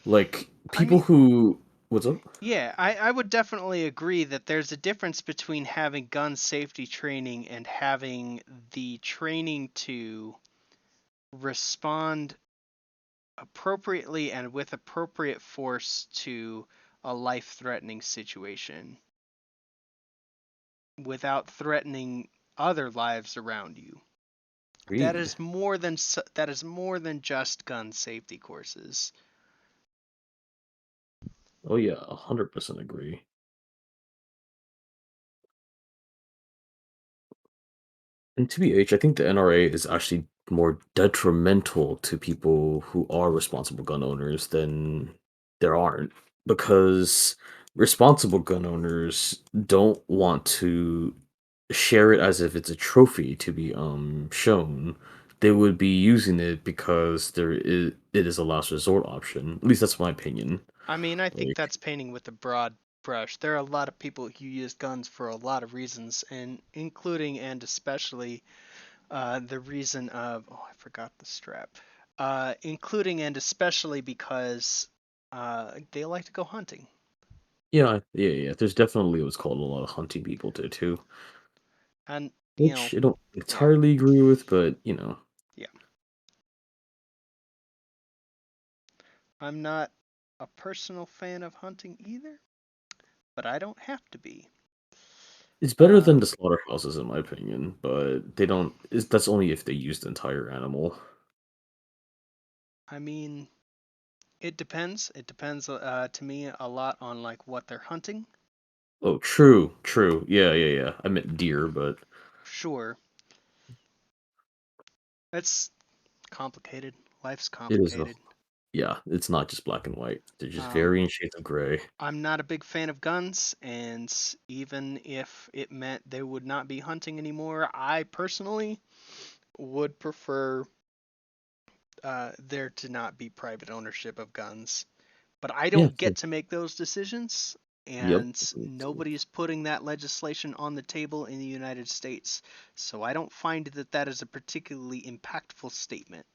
Like I people mean, who what's up? yeah, I would definitely agree that there's a difference between having gun safety training and having the training to respond appropriately and with appropriate force to a life-threatening situation without threatening other lives around you. Read. That is more than just gun safety courses. Oh yeah, 100% agree. And TBH, I think the NRA is actually more detrimental to people who are responsible gun owners than there aren't. Because responsible gun owners don't want to share it as if it's a trophy to be shown. They would be using it because it is a last resort option. At least that's my opinion. I mean, I think Like, that's painting with a broad brush. There are a lot of people who use guns for a lot of reasons, and including and especially the reason of I forgot the strap. Including and especially because they like to go hunting. yeah, yeah, yeah. There's definitely what's called a lot of hunting people there too. And Which I don't yeah, entirely agree with, but yeah. I'm not a personal fan of hunting either, but I don't have to be. it's better Uh, than the slaughterhouses in my opinion, but they don't that's only if they use the entire animal. I mean, it depends. It depends to me a lot on like what they're hunting. Oh, true, true. Yeah, yeah, yeah. I meant deer, but Sure, it's complicated. Life's it is a complicated. yeah, it's not just black and white. They're just Um, varying shades of gray. I'm not a big fan of guns, and even if it meant they would not be hunting anymore, I personally would prefer there to not be private ownership of guns. But I Yeah, don't same. get to make those decisions. Yep. and nobody's putting that legislation on the table in the United States. So I don't find that that is a particularly impactful statement.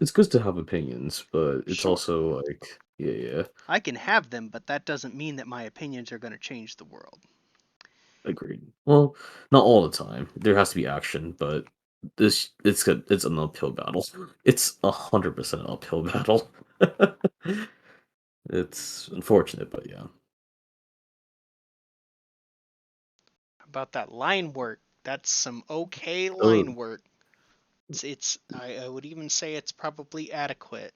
It's good to have opinions, but it's Sure, also like, yeah, yeah, I can have them, but that doesn't mean that my opinions are going to change the world. agreed. Well, not all the time. There has to be action, but it's good. It's an uphill battle. It's 100% an uphill battle. It's unfortunate, but yeah. About that line work, that's some okay Oh, line work. I would even say it's probably adequate.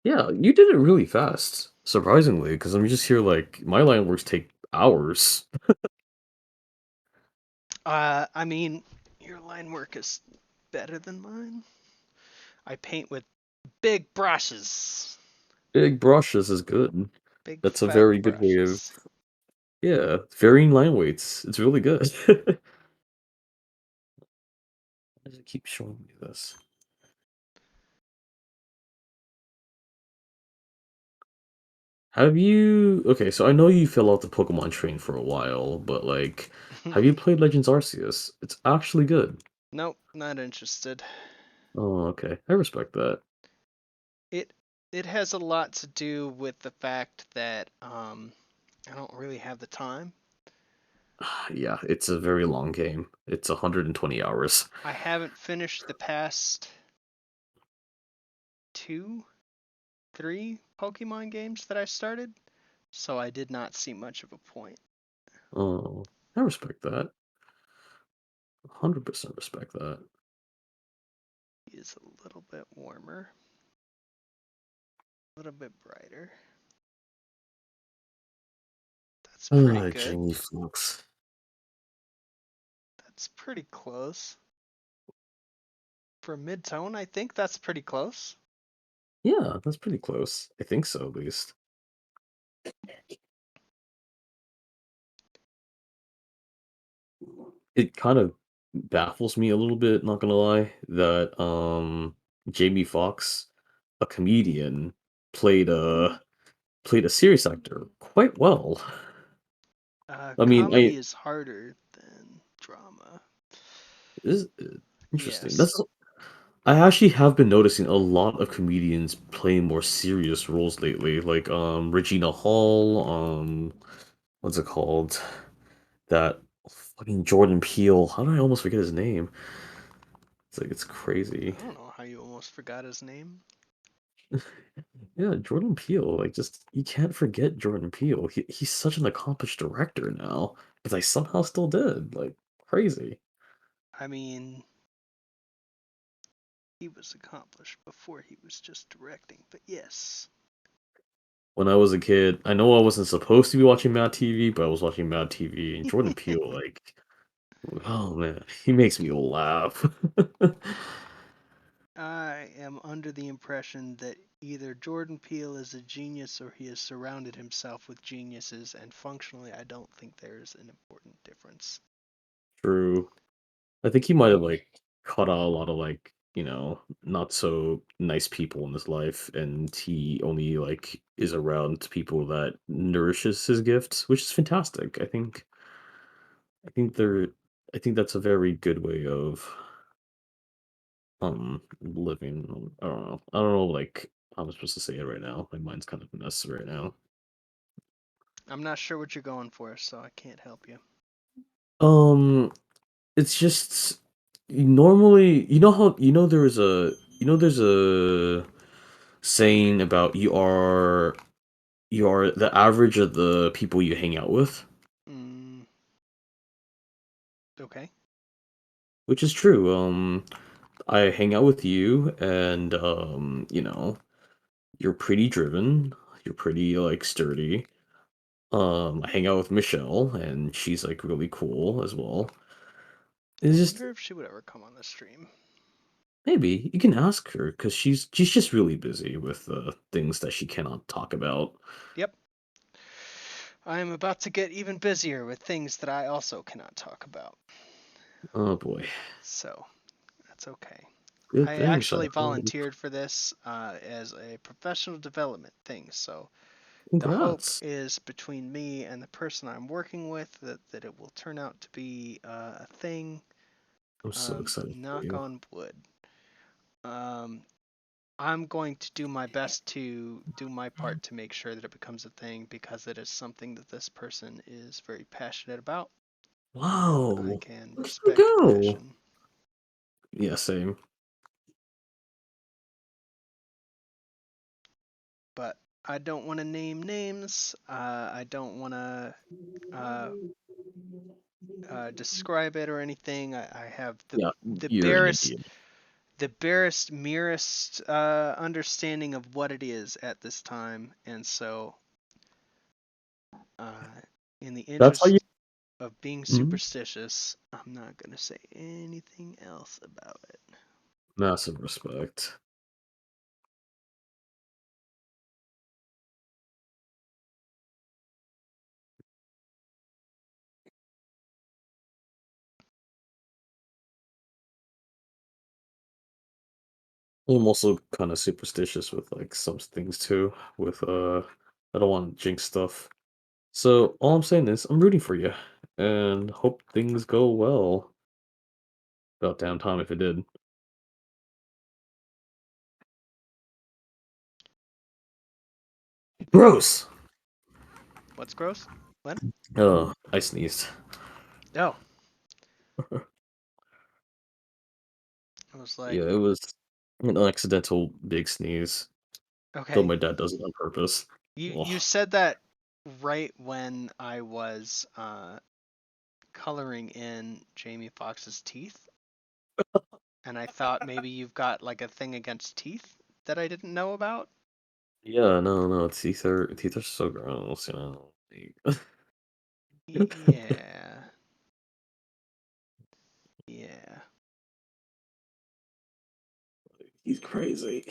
yeah, you did it really fast, surprisingly, because I'm just here like my line works take hours. I mean, your line work is better than mine. I paint with big brushes, Big brushes is good. big That's a fat very good way of, brushes. yeah, varying line weights. It's really good. Why does it keep showing me this? Have you okay, so I know you fell off the Pokemon train for a while, but like, have you played Legends Arceus? It's actually good. Nope, not interested. Oh, okay. I respect that. It it has a lot to do with the fact that I don't really have the time. Yeah, it's a very long game. It's 120 hours. I haven't finished the past two, three Pokemon games that I started, so I did not see much of a point. Oh, I respect that. 100% respect that. Is a little bit warmer, a little bit brighter. That's pretty good. Jamie Foxx. That's pretty close. For mid-tone, I think that's pretty close. Yeah, that's pretty close. I think so, at least. It kind of baffles me a little bit, not gonna lie, that Jamie Foxx, a comedian, played a serious actor quite well. I mean, Comedy is harder than drama. is interesting. Yes. That's I actually have been noticing a lot of comedians playing more serious roles lately, like Regina Hall, what's it called? That fucking Jordan Peele. How did I almost forget his name? It's like it's crazy. I don't know how you almost forgot his name. Yeah, Jordan Peele. Like, just you can't forget Jordan Peele. He's such an accomplished director now, but I somehow still did. Like, crazy. I mean, he was accomplished before he was just directing, but yes. When I was a kid, I know I wasn't supposed to be watching Mad TV, but I was watching Mad TV, and Jordan Peele, like, oh man, he makes me laugh. I am under the impression that either Jordan Peele is a genius or he has surrounded himself with geniuses, and functionally, I don't think there's an important difference. True. I think he might have like caught out a lot of like, not so nice people in his life, and he only like is around people that nourishes his gifts, which is fantastic. I think they're I think that's a very good way of living. I don't know. I don't know like how I'm supposed to say it right now. My mind's kind of a mess right now. I'm not sure what you're going for, so I can't help you. Um it's just normally there's a saying about you are the average of the people you hang out with, Mm, okay. which is true. I hang out with you, and you're pretty driven. You're pretty like sturdy. I hang out with Michelle, and she's like really cool as well. I It's just wonder if she would ever come on the stream. maybe you can ask her because she's just really busy with things that she cannot talk about. Yep. I am about to get even busier with things that I also cannot talk about. Oh boy, So, that's okay. good I things. I actually hope. volunteered for this as a professional development thing, so The hope Congrats. is between me and the person I'm working with that it will turn out to be a thing. I'm so excited for Knock you. on wood. Um, I'm going to do my best to do my part to make sure that it becomes a thing because it is something that this person is very passionate about, and I Wow. can Look at you respect go. passion. Yeah, same. But I don't want to name names. I don't want to uh, describe it or anything. I have Yeah, the you're an barest idiot. the merest understanding of what it is at this time, and so uh, in the That's how you. interest of being Mhm. superstitious, I'm not gonna say anything else about it. Massive respect. I'm also kind of superstitious with like some things too. With I don't want to jinx stuff. So all I'm saying is I'm rooting for you and hope things go well. About damn time if it did. Gross. What's gross? What? Oh, I sneezed. Oh, I was like, Yeah, it was an accidental big sneeze. Though okay. my dad does it on purpose. You Ugh. said that right when I was coloring in Jamie Foxx's teeth, and I thought maybe you've got like a thing against teeth that I didn't know about. Yeah, no, teeth are so gross, you know. Yeah, yeah. He's crazy.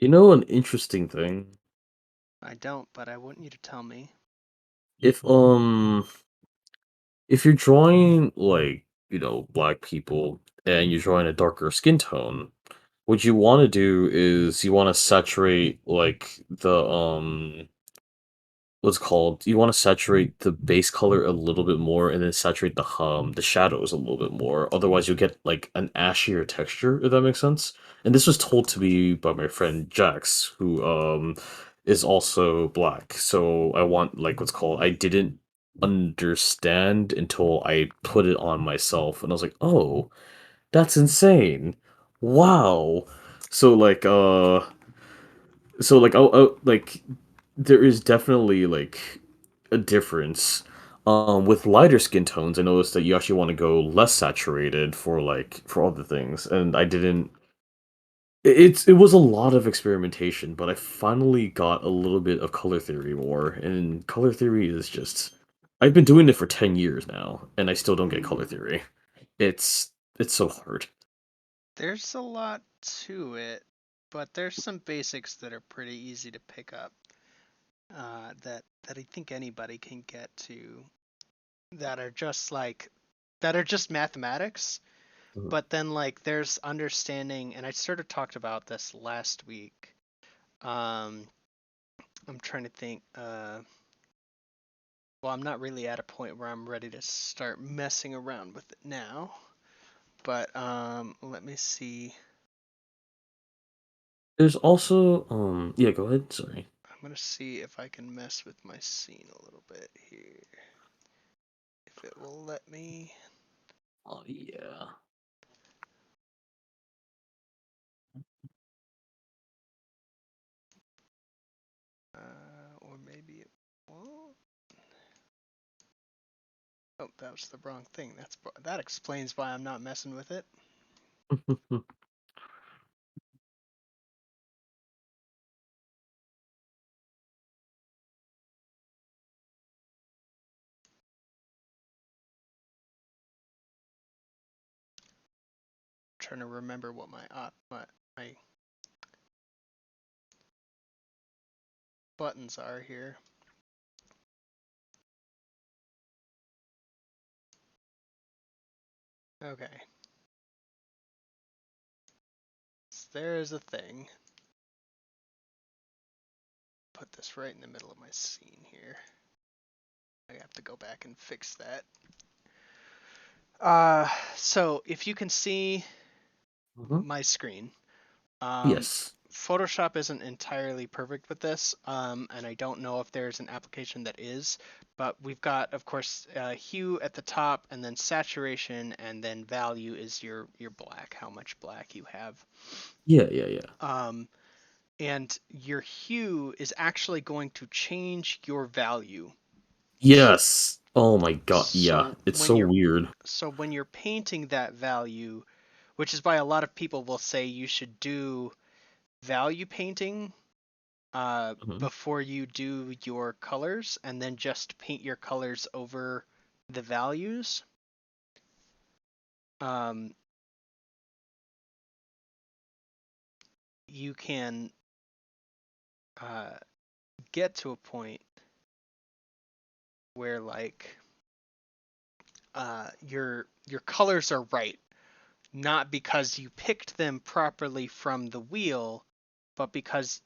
You know an interesting thing? I don't, but I want you to tell me. If if you're drawing like, black people and you're drawing a darker skin tone, what you want to do is you want to saturate like the what's called you want to saturate the base color a little bit more and then saturate the shadows a little bit more, otherwise you'll get like an ashier texture, if that makes sense. And this was told to me by my friend Jax, who is also black. So I want like what's called I didn't understand until I put it on myself and I was like, oh, that's insane. Wow. So like like there is definitely like a difference. With lighter skin tones, I noticed that you actually want to go less saturated for like for other things, and I didn't. It was a lot of experimentation, but I finally got a little bit of color theory more, and color theory is just. I've been doing it for 10 years now, and I still don't get color theory. It's so hard. There's a lot to it, but there's some basics that are pretty easy to pick up. That I think anybody can get to. That are just like that are just mathematics. Mhm. But then like there's understanding, and I sort of talked about this last week. Um, I'm trying to think. Well, I'm not really at a point where I'm ready to start messing around with it now. But let me see. There's also yeah, go ahead. Sorry. I'm gonna see if I can mess with my scene a little bit here. If it will let me. Oh yeah. Oh, that was the wrong thing. That explains why I'm not messing with it. I'm trying to remember what my buttons are here. Okay. So there is a thing. Put this right in the middle of my scene here. I have to go back and fix that. So if you can see Mhm. my screen, um, Yes. Photoshop isn't entirely perfect with this, and I don't know if there's an application that is, but we've got, of course, hue at the top, and then saturation, and then value is your black, how much black you have. Yeah, yeah, yeah. Um, and your hue is actually going to change your value. Yes. Oh my god. Yeah. So It's when so you're weird. so when you're painting that value, which is why a lot of people will say you should do value painting Mhm. before you do your colors, and then just paint your colors over the values. Um, you can uh, get to a point where like your colors are right, not because you picked them properly from the wheel, but because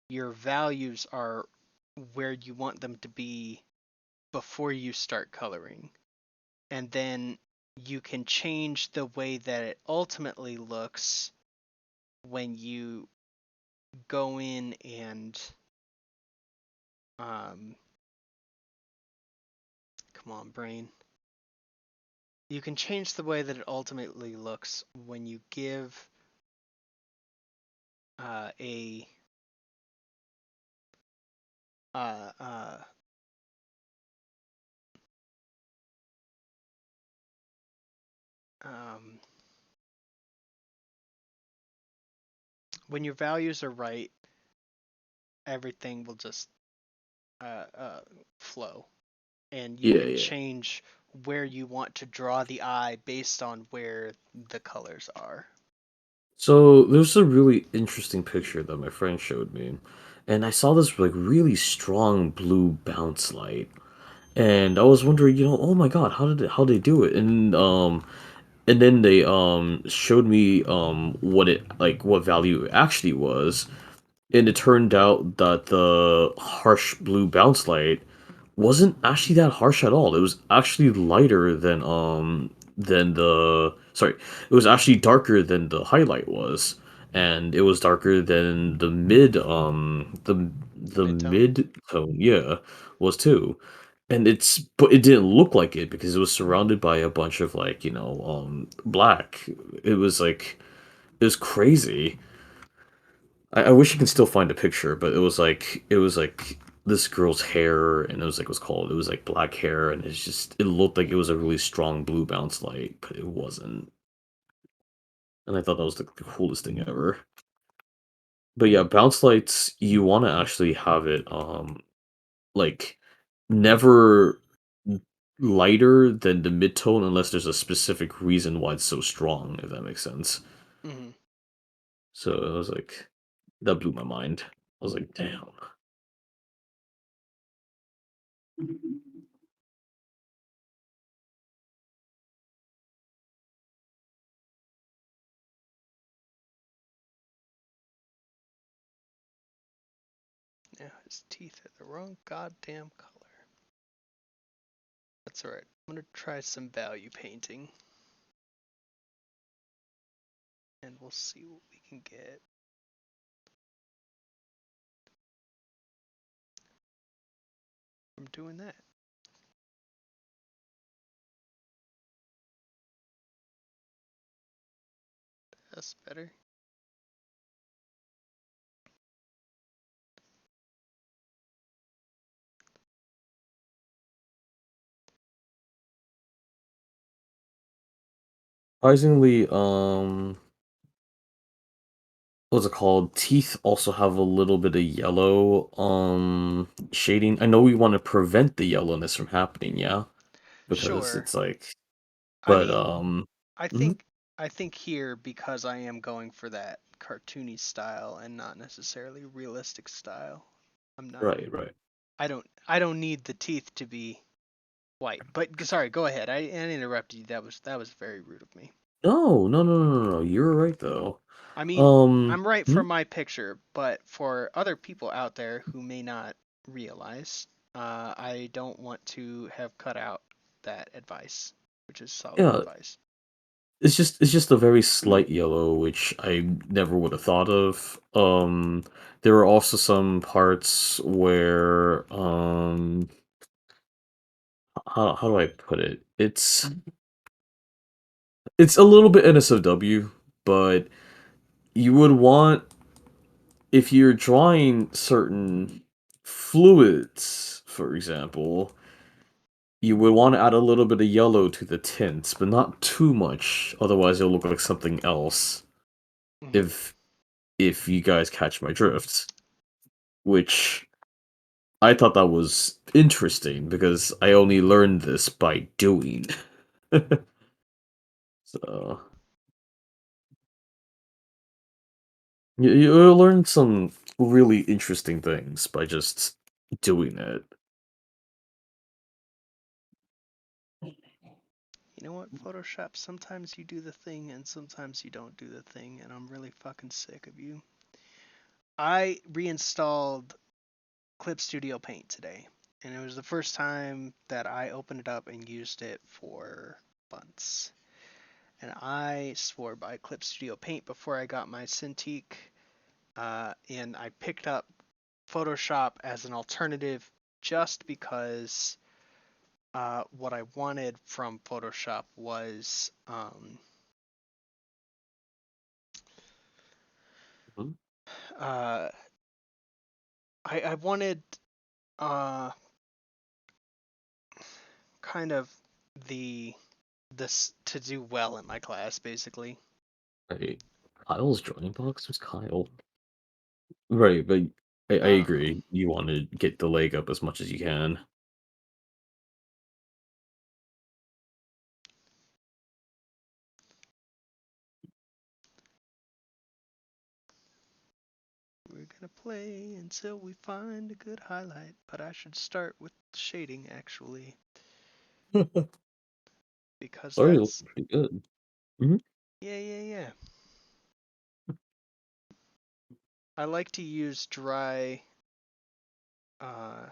your values are where you want them to be before you start coloring. And then you can change the way that it ultimately looks when you go in and um, come on, brain. You can change the way that it ultimately looks when you give a uh, uh, um, when your values are right, everything will just uh, uh, flow, and you Yeah, can yeah. change where you want to draw the eye based on where the colors are. So there's a really interesting picture that my friend showed me, and I saw this like really strong blue bounce light, and I was wondering, oh my God, how they do it? And then they showed me what it like what value it actually was, and it turned out that the harsh blue bounce light wasn't actually that harsh at all. It was actually lighter than the sorry, it was actually darker than the highlight was, and it was darker than the Midtone? mid tone, yeah, was too. And but it didn't look like it because it was surrounded by a bunch of like, black. It was like it was crazy. I wish you can still find a picture, but it was like this girl's hair, and it was like black hair, and it looked like it was a really strong blue bounce light, but it wasn't. And I thought that was the coolest thing ever. But yeah, bounce lights, you want to actually have it like never lighter than the mid-tone unless there's a specific reason why it's so strong, if that makes sense. Mm-hmm. So it was like that blew my mind. I was like, damn. Yeah, his teeth are the wrong goddamn color. That's alright. I'm gonna try some value painting, and we'll see what we can get. I'm doing that. That's better. Surprisingly, what's it called? Teeth also have a little bit of yellow shading. I know we want to prevent the yellowness from happening, yeah, because Sure. it's like, I but mean, I mhm, think I think here because I am going for that cartoony style and not necessarily realistic style. I'm not right, right. I don't need the teeth to be white. But sorry, go ahead. I interrupted you. That was very rude of me. No, no, no, no, no, no. You're right though. I mean, Um, I'm right for hmm? my picture, but for other people out there who may not realize, I don't want to have cut out that advice, which is solid Yeah, advice. it's just a very slight yellow, which I never would have thought of. There are also some parts where how do I put it? It's a little bit NSFW, but you would want if you're drawing certain fluids, for example, you would want to add a little bit of yellow to the tints, but not too much, otherwise it'll look like something else. Hmm. If you guys catch my drift, which I thought that was interesting because I only learned this by doing. So you'll learn some really interesting things by just doing it. You know what, Photoshop? Sometimes you do the thing and sometimes you don't do the thing, and I'm really fucking sick of you. I reinstalled Clip Studio Paint today, and it was the first time that I opened it up and used it for months. And I swore by Clip Studio Paint before I got my Cintiq, and I picked up Photoshop as an alternative just because what I wanted from Photoshop was Mhm. uh, I wanted uh, kind of the this to do well in my class, basically. Right. Kyle's joining box? Who's Kyle? Right, but I I don't know. agree. You want to get the leg up as much as you can. We're gonna play until we find a good highlight, but I should start with shading actually, because Sorry, that's looking pretty good. Mhm. yeah, yeah, yeah. I like to use dry. Uh,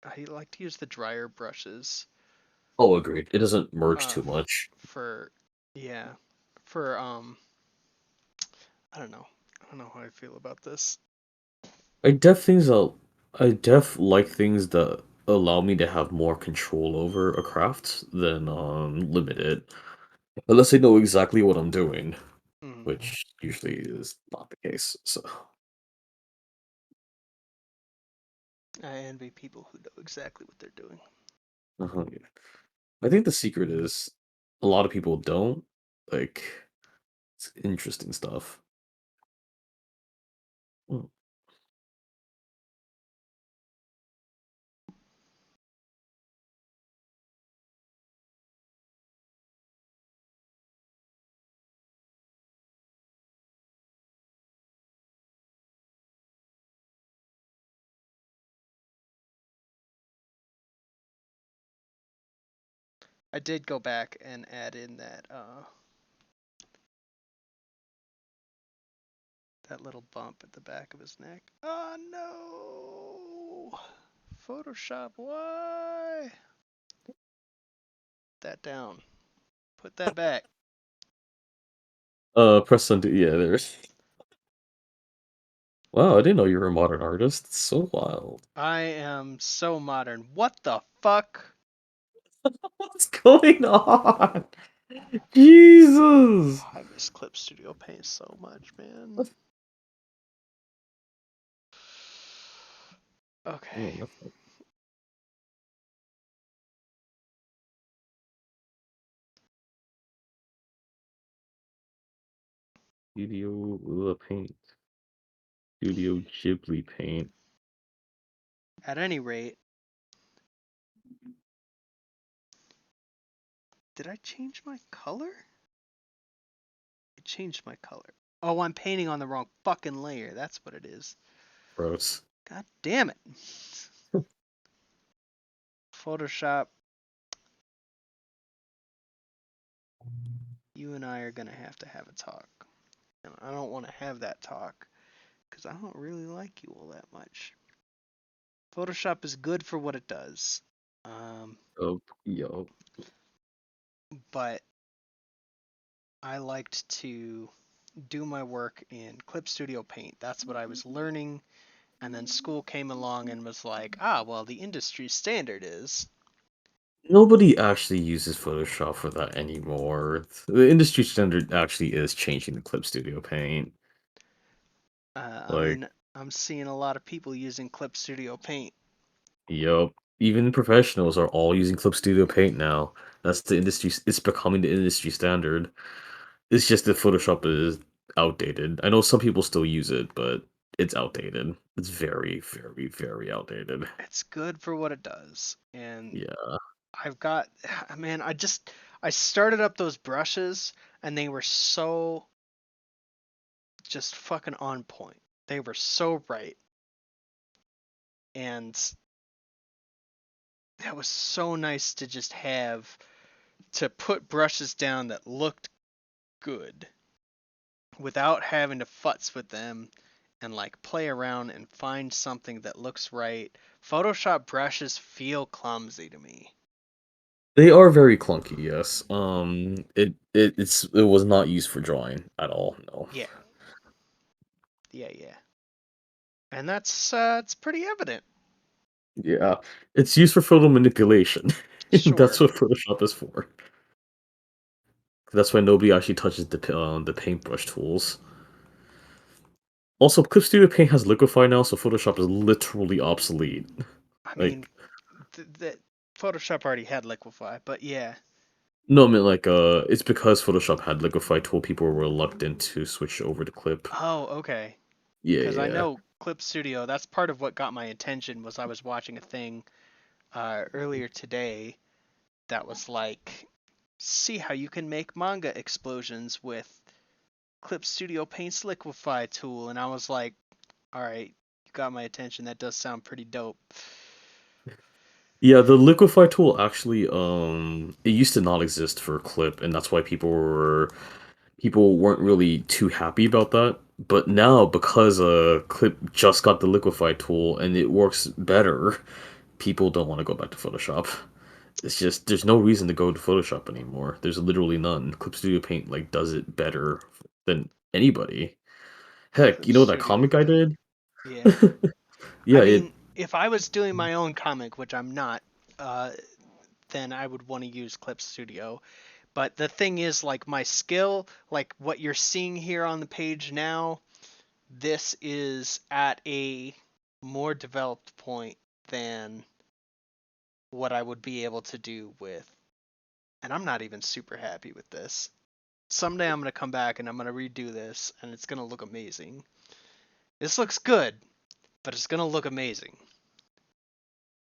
I like to use the drier brushes. Oh, agreed. It doesn't merge Uh, too much. for yeah, for I don't know. I don't know how I feel about this. I def things that I def like things that allow me to have more control over a craft than limit it. Unless I know exactly what I'm doing, Mm, which usually is not the case. So, I envy people who know exactly what they're doing. yeah. I think the secret is a lot of people don't. Like, it's interesting stuff. Mm. I did go back and add in that little bump at the back of his neck. Oh no! Photoshop, why? That down. Put that back. Press undo. Yeah, there's. Wow, I didn't know you were a modern artist. It's so wild. I am so modern. What the fuck? What's going on? Jesus. I miss Clip Studio Paint so much, man. Okay. Man, that's Studio Paint. Studio Ghibli Paint. At any rate, did I change my color? I changed my color. Oh, I'm painting on the wrong fucking layer. That's what it is. Gross. God damn it. Photoshop, you and I are going to have a talk. And I don't want to have that talk because I don't really like you all that much. Photoshop is good for what it does. Um, Oh, yo. but I liked to do my work in Clip Studio Paint. That's what I was learning. And then school came along and was like, well, the industry standard is. Nobody actually uses Photoshop for that anymore. The industry standard actually is changing the Clip Studio Paint. I Like, mean, I'm seeing a lot of people using Clip Studio Paint. yup. Even professionals are all using Clip Studio Paint now. That's the industry. It's becoming the industry standard. It's just that Photoshop is outdated. I know some people still use it, but it's outdated. It's very, very, very outdated. It's good for what it does. And Yeah. I've got, man, I started up those brushes and they were so just fucking on point. They were so right. And that was so nice to just have to put brushes down that looked good without having to futz with them and like play around and find something that looks right. Photoshop brushes feel clumsy to me. They are very clunky, yes. It was not used for drawing at all, no. Yeah, yeah. And that's it's pretty evident. Yeah. It's used for photo manipulation. That's Sure. what Photoshop is for. That's why nobody actually touches the paintbrush tools. Also, Clip Studio Paint has Liquify now, so Photoshop is literally obsolete. I mean, Like, that Photoshop already had Liquify, but yeah. no, I mean, like, it's because Photoshop had Liquify tool, people were reluctant to switch over to Clip. Oh, okay. Yeah, Because I yeah. know Clip Studio. That's part of what got my attention. Was I was watching a thing earlier today that was like, see how you can make manga explosions with Clip Studio Paint's Liquify tool, and I was like, all right, you got my attention. That does sound pretty dope. Yeah, the Liquify tool actually, it used to not exist for Clip, and that's why people weren't really too happy about that. But now, because Clip just got the Liquify tool and it works better, people don't want to go back to Photoshop. It's just there's no reason to go to Photoshop anymore. There's literally none. Clip Studio Paint like does it better than anybody. Heck, Clip you know that Studio comic I Paint. did? Yeah. I Yeah, it mean, if I was doing my own comic, which I'm not, uh, then I would want to use Clip Studio. But the thing is, like, my skill, like what you're seeing here on the page now, this is at a more developed point than what I would be able to do with. And I'm not even super happy with this. Someday I'm going to come back and I'm going to redo this and it's going to look amazing. This looks good, but it's going to look amazing.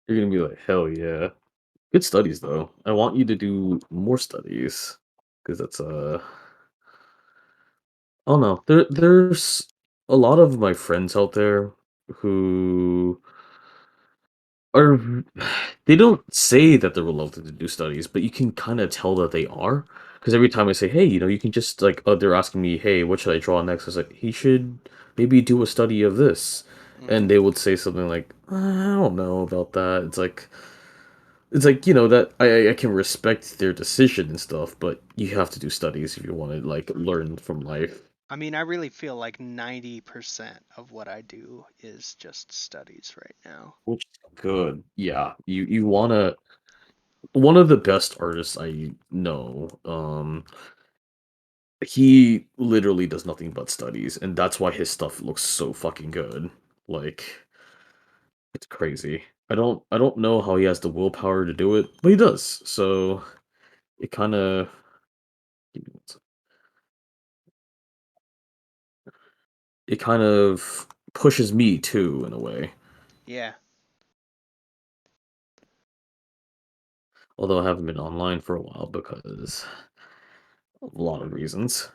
you're gonna be like, hell yeah. Good studies though. I want you to do more studies. Because that's I don't know. There's a lot of my friends out there who are they don't say that they're reluctant to do studies, but you can kind of tell that they are. Because every time I say, "Hey, you can just like," they're asking me, "Hey, what should I draw next?" I was like, "He should maybe do a study of this," and Hmm. they would say something like, "I don't know about that." It's like that I can respect their decision and stuff, but you have to do studies if you want to like learn from life. I mean, I really feel like 90% of what I do is just studies right now. Which is good. Yeah, you wanna one of the best artists I know, he literally does nothing but studies, and that's why his stuff looks so fucking good. Like, it's crazy. I don't know how he has the willpower to do it, but he does. So it kinda it kind of pushes me too in a way. Yeah, Although I haven't been online for a while because of a lot of reasons.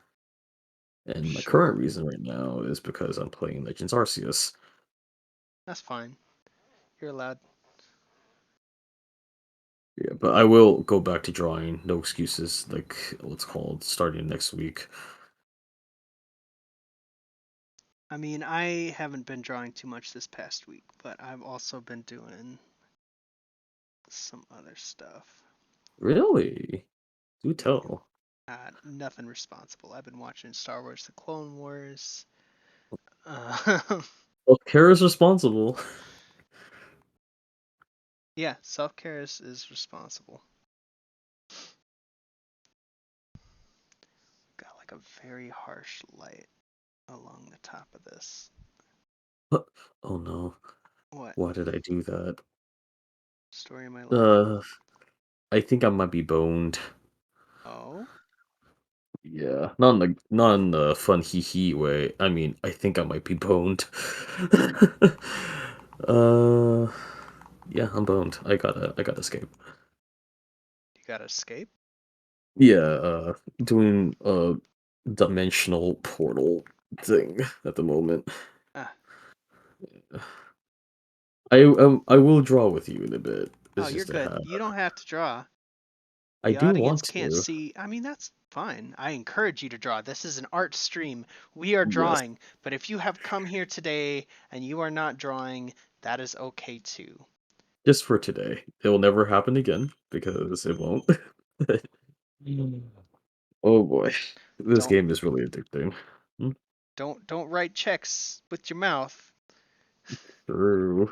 And my current sure. reason right now is because I'm playing Legends Arceus. That's fine. You're allowed. Yeah, but I will go back to drawing. No excuses, like what's called, starting next week. I mean, I haven't been drawing too much this past week, but I've also been doing some other stuff. Really? Do Yeah. tell. Nothing responsible. I've been watching Star Wars: The Clone Wars. Uh, Well, care is responsible. yeah, self care is responsible. Got like a very harsh light along the top of this. Oh no. What? Why did I do that? Story of my life? Uh, I think I might be boned. Oh? Yeah, not in the fun hee hee way. I mean, I think I might be boned. uh, yeah, I'm boned. I gotta escape. You gotta escape? Yeah, doing a dimensional portal thing at the moment. Ah. I will draw with you in a bit. Oh, It's you're just a good. have. You don't have to draw. I The do audience want can't to. see. I mean, that's fine. I encourage you to draw. This is an art stream. We are Yes, drawing. But if you have come here today and you are not drawing, that is okay too. just for today. It will never happen again because it won't. Mm. Oh boy, this Don't game is really addicting. Mm, don't write checks with your mouth. true.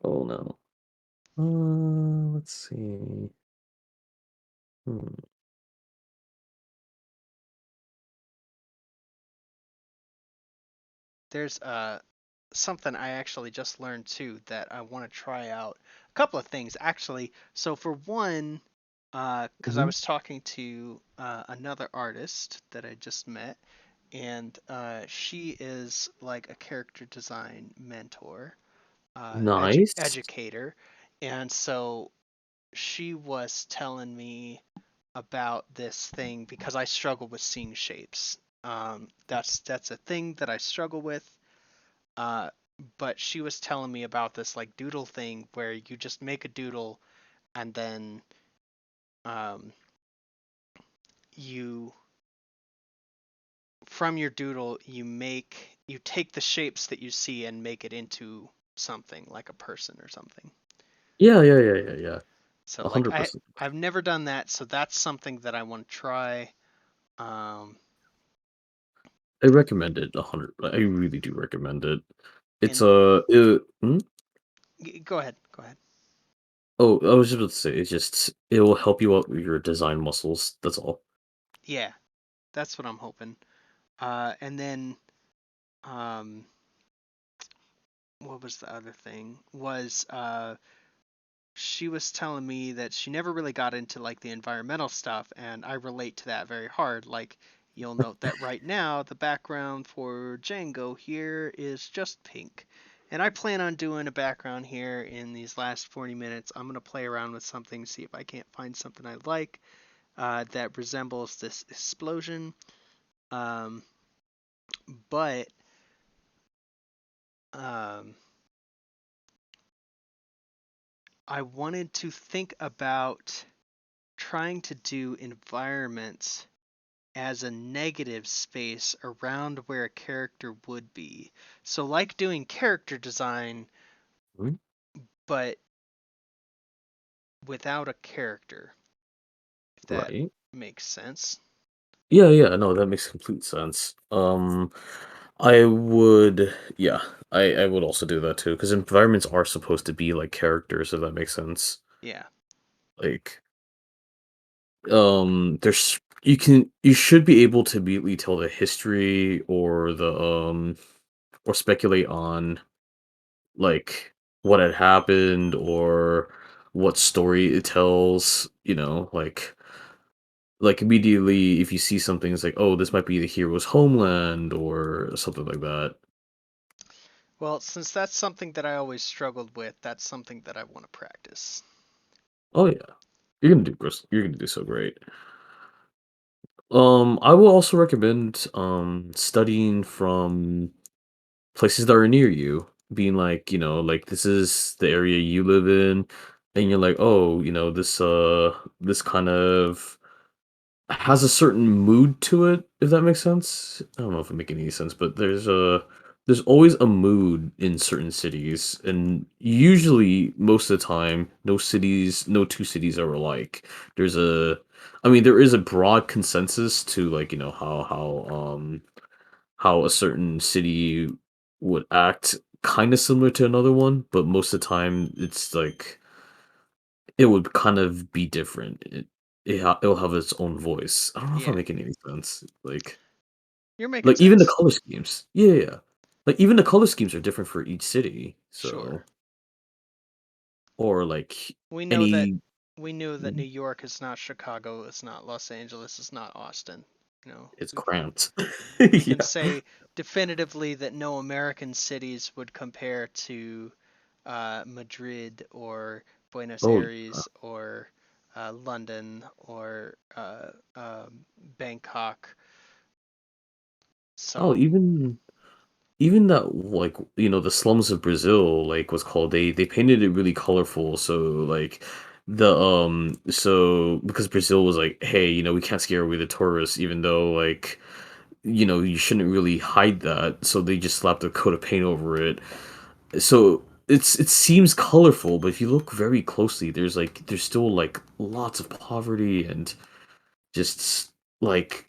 Oh no. Let's see. Hmm. There's something I actually just learned too that I want to try out. A couple of things actually. So for one, because I Mhm. was talking to another artist that I just met, and she is like a character design mentor, Nice. educator, and so she was telling me about this thing because I struggle with seeing shapes. That's a thing that I struggle with. Uh, but she was telling me about this like doodle thing where you just make a doodle and then um, you from your doodle you take the shapes that you see and make it into something like a person or something. Yeah, yeah, yeah, yeah, yeah. So like I 100%. I've never done that, so that's something that I want to try. Um, I recommend it 100. I really do recommend it. It's and hmm? go ahead, go ahead. Oh, I was just about to say it will help you out with your design muscles. That's all. Yeah, that's what I'm hoping. And then um, what was the other thing? Was she was telling me that she never really got into like the environmental stuff, and I relate to that very hard. Like, you'll note that right now the background for Django here is just pink. And I plan on doing a background here in these last 40 minutes. I'm going to play around with something, see if I can't find something I like that resembles this explosion. Um, but um, I wanted to think about trying to do environments as a negative space around where a character would be. So, like doing character design, Mhm. but without a character, if that Right. makes sense. Yeah, yeah, no, that makes complete sense. I would, yeah, I would also do that too, because environments are supposed to be like characters, if that makes sense. Yeah, Like, you should be able to immediately tell the history or speculate on like what had happened or what story it tells, like like immediately if you see something, it's like, oh, this might be the hero's homeland or something like that. Well, since that's something that I always struggled with, that's something that I want to practice. Oh yeah, you're gonna do so great. I will also recommend studying from places that are near you, being like, like this is the area you live in, and you're like, oh, this kind of has a certain mood to it, if that makes sense. I don't know if it make any sense, but there's always a mood in certain cities, and usually most of the time, no two cities are alike. There's a, I mean, there is a broad consensus to like how a certain city would act kind of similar to another one, but most of the time it's like it would kind of be different. It'll have its own voice. I don't know if I'm Yeah, making any sense. you're making Like even the sense. color schemes. Yeah, yeah, yeah. Like even the color schemes are different for each city. Sure. So or like We know that any we knew that New Mhm. York is not Chicago, it's not Los Angeles, it's not Austin. You know, It's we can cramped. we can Yeah. say definitively that no American cities would compare to Madrid or Buenos Oh, Aires or London or Bangkok. oh, So even that, like, the slums of Brazil, like, what's called, they painted it really colorful. So like so because Brazil was like, hey, we can't scare away the tourists, even though like you shouldn't really hide that. So they just slapped a coat of paint over it. So it seems colorful, but if you look very closely, there's still like lots of poverty and just like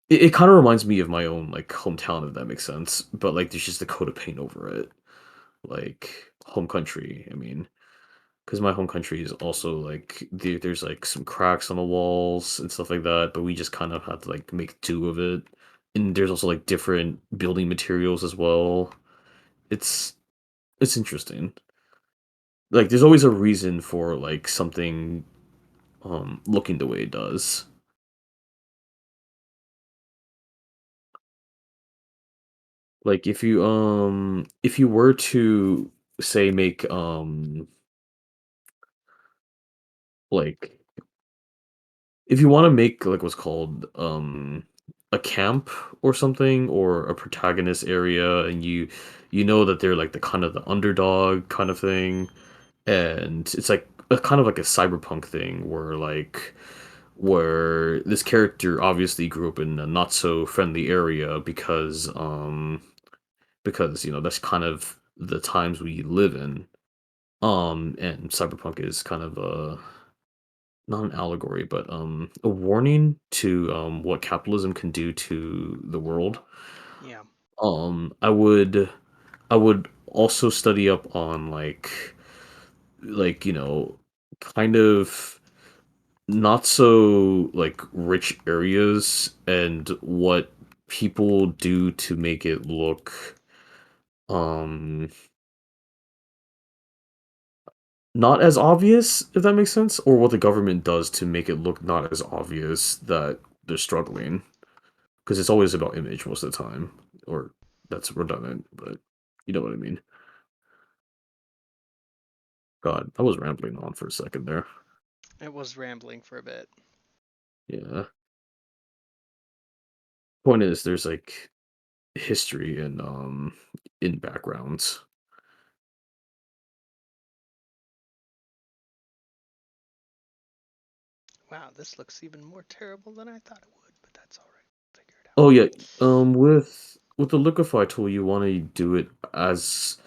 it kind of reminds me of my own like hometown, if that makes sense. But like there's just a coat of paint over it, like home country. I mean, because my home country is also like there's like some cracks on the walls and stuff like that, but we just kind of had to like make do of it. And there's also like different building materials as well. It's it's interesting. Like there's always a reason for like something looking the way it does. Like if you were to say make like if you want to make like what's called a camp or something or a protagonist area, and you know that they're like the kind of the underdog kind of thing, and it's like a kind of like a cyberpunk thing where this character obviously grew up in a not so friendly area because that's kind of the times we live in. And cyberpunk is kind of a not an allegory, but a warning to what capitalism can do to the world. yeah, Um, I would I would also study up on like kind of not so like rich areas and what people do to make it look um not as obvious, if that makes sense, or what the government does to make it look not as obvious that they're struggling, because it's always about image most of the time, or that's redundant, but you know what I mean. God, I was rambling on for a second there. it was rambling for a bit. Yeah. Point is, there's like history in backgrounds. Wow, this looks even more terrible than I thought it would, but that's all right. Figure it out. Oh yeah, with the liquify tool, you want to do it as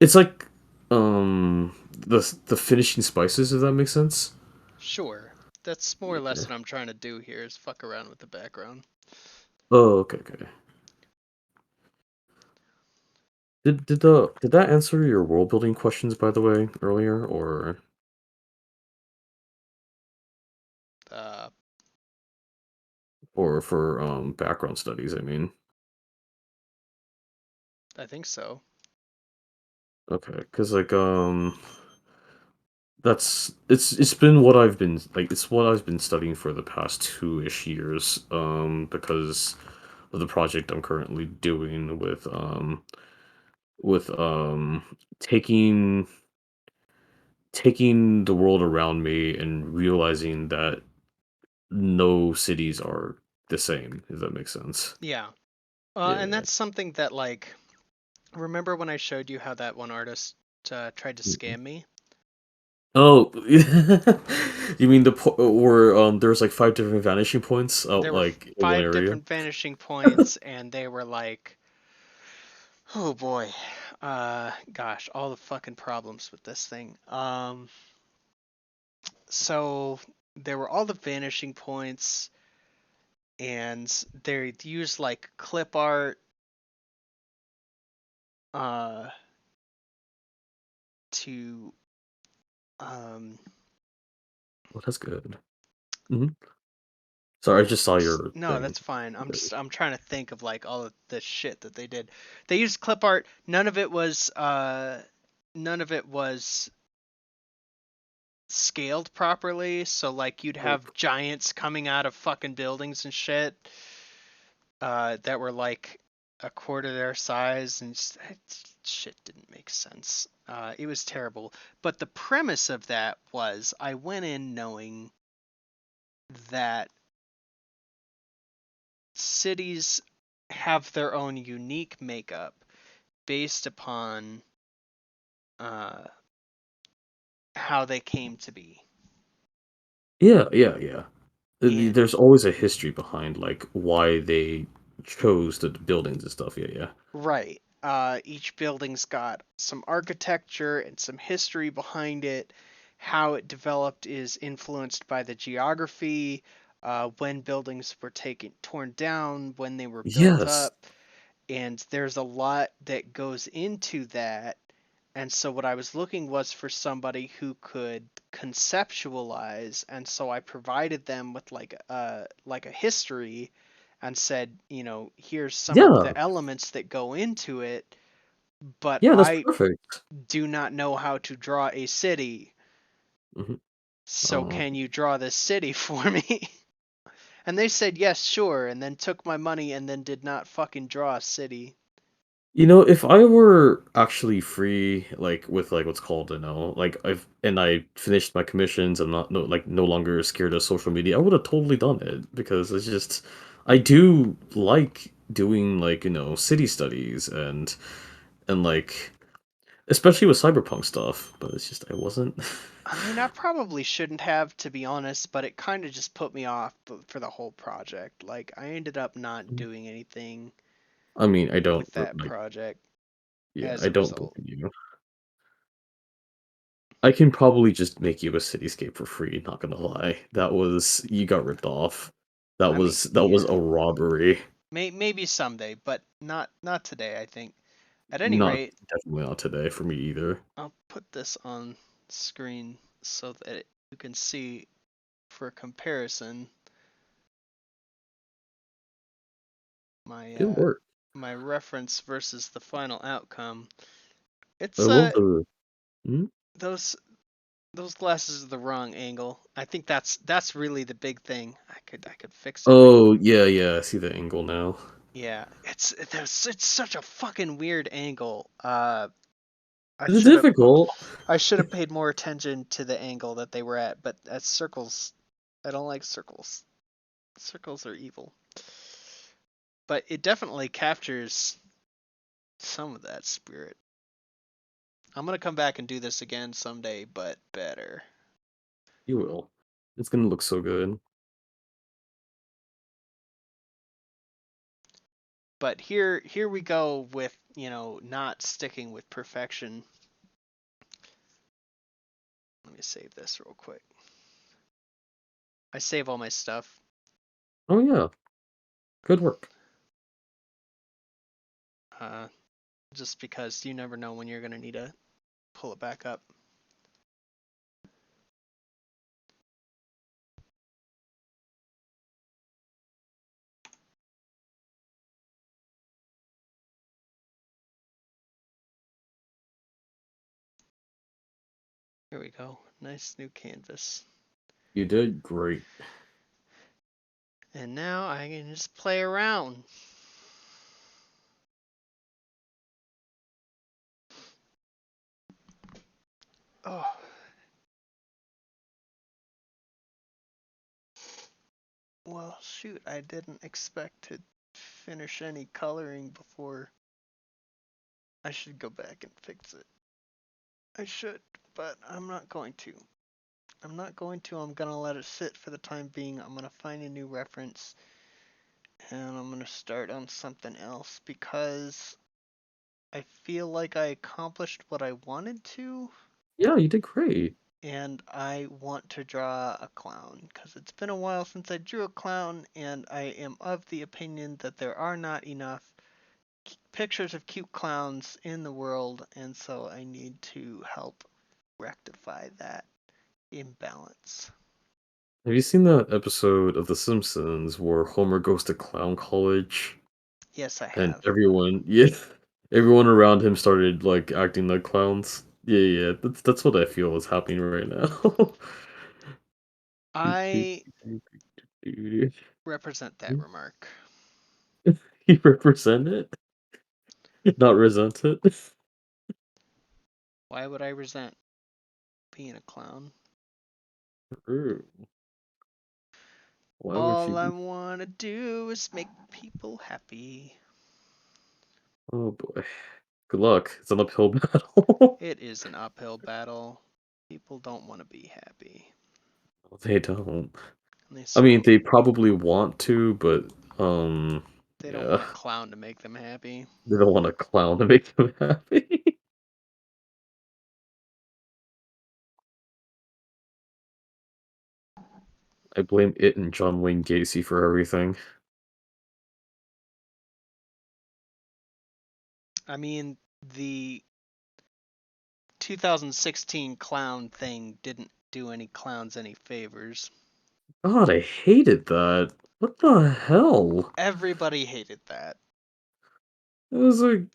it's like the finishing spices, if that makes sense. Sure. That's more or less Yeah. what I'm trying to do here is fuck around with the background. Oh, okay, okay. Did that answer your world building questions, by the way, earlier, Uh, or for background studies? I mean, I think so. okay, because like it's been what I've been like it's what I've been studying for the past 2-ish years, because of the project I'm currently doing with taking taking the world around me and realizing that no cities are the same, if that makes sense. Yeah. And Yeah. that's something that, like, remember when I showed you how that one artist tried to Mhm. scam me? Oh, you mean where there's like 5 different vanishing points out There were like in one five area? different vanishing points, and they were like, oh boy, gosh, all the fucking problems with this thing. So there were all the vanishing points, and they used like clip art, uh, to um Oh, that's good. Hmm. Sorry, I just saw your no, thing. that's fine. I'm trying to think of like all of the shit that they did. They used clip art. None of it was scaled properly, so like you'd Oh, have giants coming out of fucking buildings and shit that were like a quarter their size, and shit didn't make sense. It was terrible. But the premise of that was I went in knowing that cities have their own unique makeup based upon uh, how they came to be. yeah, yeah, yeah. And There's always a history behind like why they chose the buildings and stuff. Yeah, yeah. right, each building's got some architecture and some history behind it. How it developed is influenced by the geography, when buildings were taken torn down, when they were built Yes. up, and there's a lot that goes into that. And so what I was looking was for somebody who could conceptualize, and so I provided them with like a history and said, here's some of Yeah. the elements that go into it, but Yeah, that's I perfect. do not know how to draw a city. Hmm. So can you draw this city for me? And they said yes, sure, and then took my money and then did not fucking draw a city. If I were actually free, like with like what's called, like I finished my commissions, I'm not no longer scared of social media, I would have totally done it because it's just I do like doing like, city studies and like especially with cyberpunk stuff, but it's just I wasn't. I mean, I probably shouldn't have, to be honest, but it kind of just put me off for the whole project. Like, I ended up not doing anything I mean, I don't with that like project yeah, as I a don't result. believe you. I can probably just make you a cityscape for free, not gonna lie. That was you got ripped off. That I mean, was that was yeah, a robbery. maybe someday, but not today, I think. At any Not rate, definitely not today for me either. I'll put this on screen so that you can see for comparison my Good work. my reference versus the final outcome. I It's love the hmm? those those glasses are the wrong angle. I think that's really the big thing. I could fix it right. Oh yeah, yeah, I see the angle now. Yeah, it's such a fucking weird angle. I It's should have difficult. I should have paid more attention to the angle that they were at, but at circles, I don't like circles. Circles are evil. But it definitely captures some of that spirit. I'm gonna come back and do this again someday, but better. You will. It's gonna look so good. But here we go with, not sticking with perfection. Let me save this real quick. I save all my stuff, Oh yeah, good work. uh, just because you never know when you're gonna need to pull it back up. Here we go. Nice new canvas. You did great. And now I can just play around. Oh, well, shoot, I didn't expect to finish any coloring before. I should go back and fix it. I should, but I'm not going to. I'm not going to. I'm going to let it sit for the time being. I'm going to find a new reference and I'm going to start on something else because I feel like I accomplished what I wanted to Yeah, you did great. and I want to draw a clown because it's been a while since I drew a clown and I am of the opinion that there are not enough pictures of cute clowns in the world and so I need to help rectify that imbalance. Have you seen that episode of The Simpsons where Homer goes to clown college Yes, I and have. everyone, yeah, everyone around him started like acting like clowns? Yeah, yeah, that's what I feel is happening right now. I represent that remark. You represent it, not resent it. Why would I resent being a clown? Ooh, why would you All I be? want to do is make people happy. Oh boy. Good luck. It's an uphill battle. It is an uphill battle. People don't want to be happy. They don't. And I mean, they probably want to, but they don't want yeah, a clown to make them happy. they don't want a clown to make them happy. I blame it and John Wayne Gacy for everything. I mean, the 2016 clown thing didn't do any clowns any favors. God, I hated that. What the hell? Everybody hated that. It was like,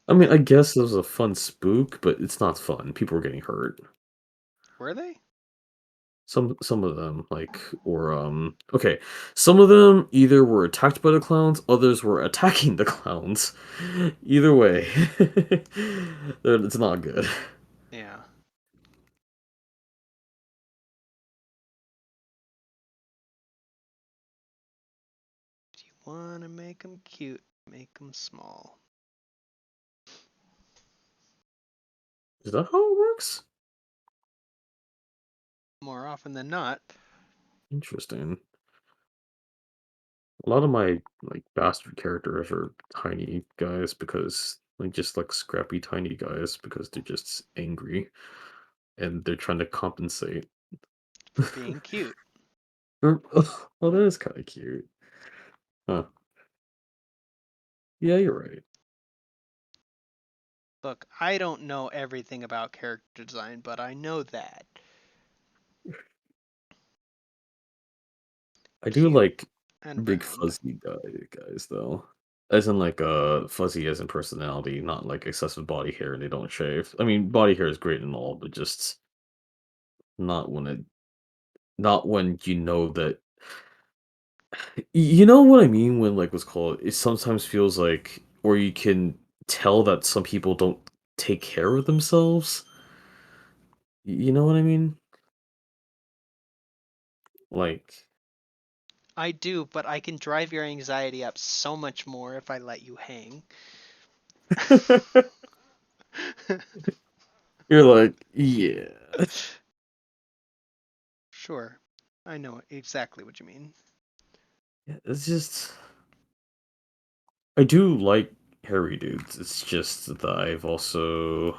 I mean, And I guess it was a fun spook, but it's not fun. People were getting hurt. were they? Some of them, like, or okay, some of them either were attacked by the clowns, others were attacking the clowns. Either way, it's not good. Yeah. Do you want to make them cute? Make them small. Is that how it works? More often than not. Interesting. A lot of my like bastard characters are tiny guys because like just like scrappy tiny guys because they're just angry and they're trying to compensate. For being cute. Well, that is kind of cute. Huh. Yeah, you're right. Look, I don't know everything about character design, but I know that I do cute like and big round. fuzzy guys though. As in like fuzzy as in personality, not like excessive body hair and they don't shave. I mean, body hair is great and all, but just not when it not when you know that you know what I mean when like what's called it sometimes feels like or you can tell that some people don't take care of themselves. You know what I mean? Like I do, but I can drive your anxiety up so much more if I let you hang. you're like, yeah. Sure. I know exactly what you mean. Yeah, it's just I do like hairy dudes. It's just that I've also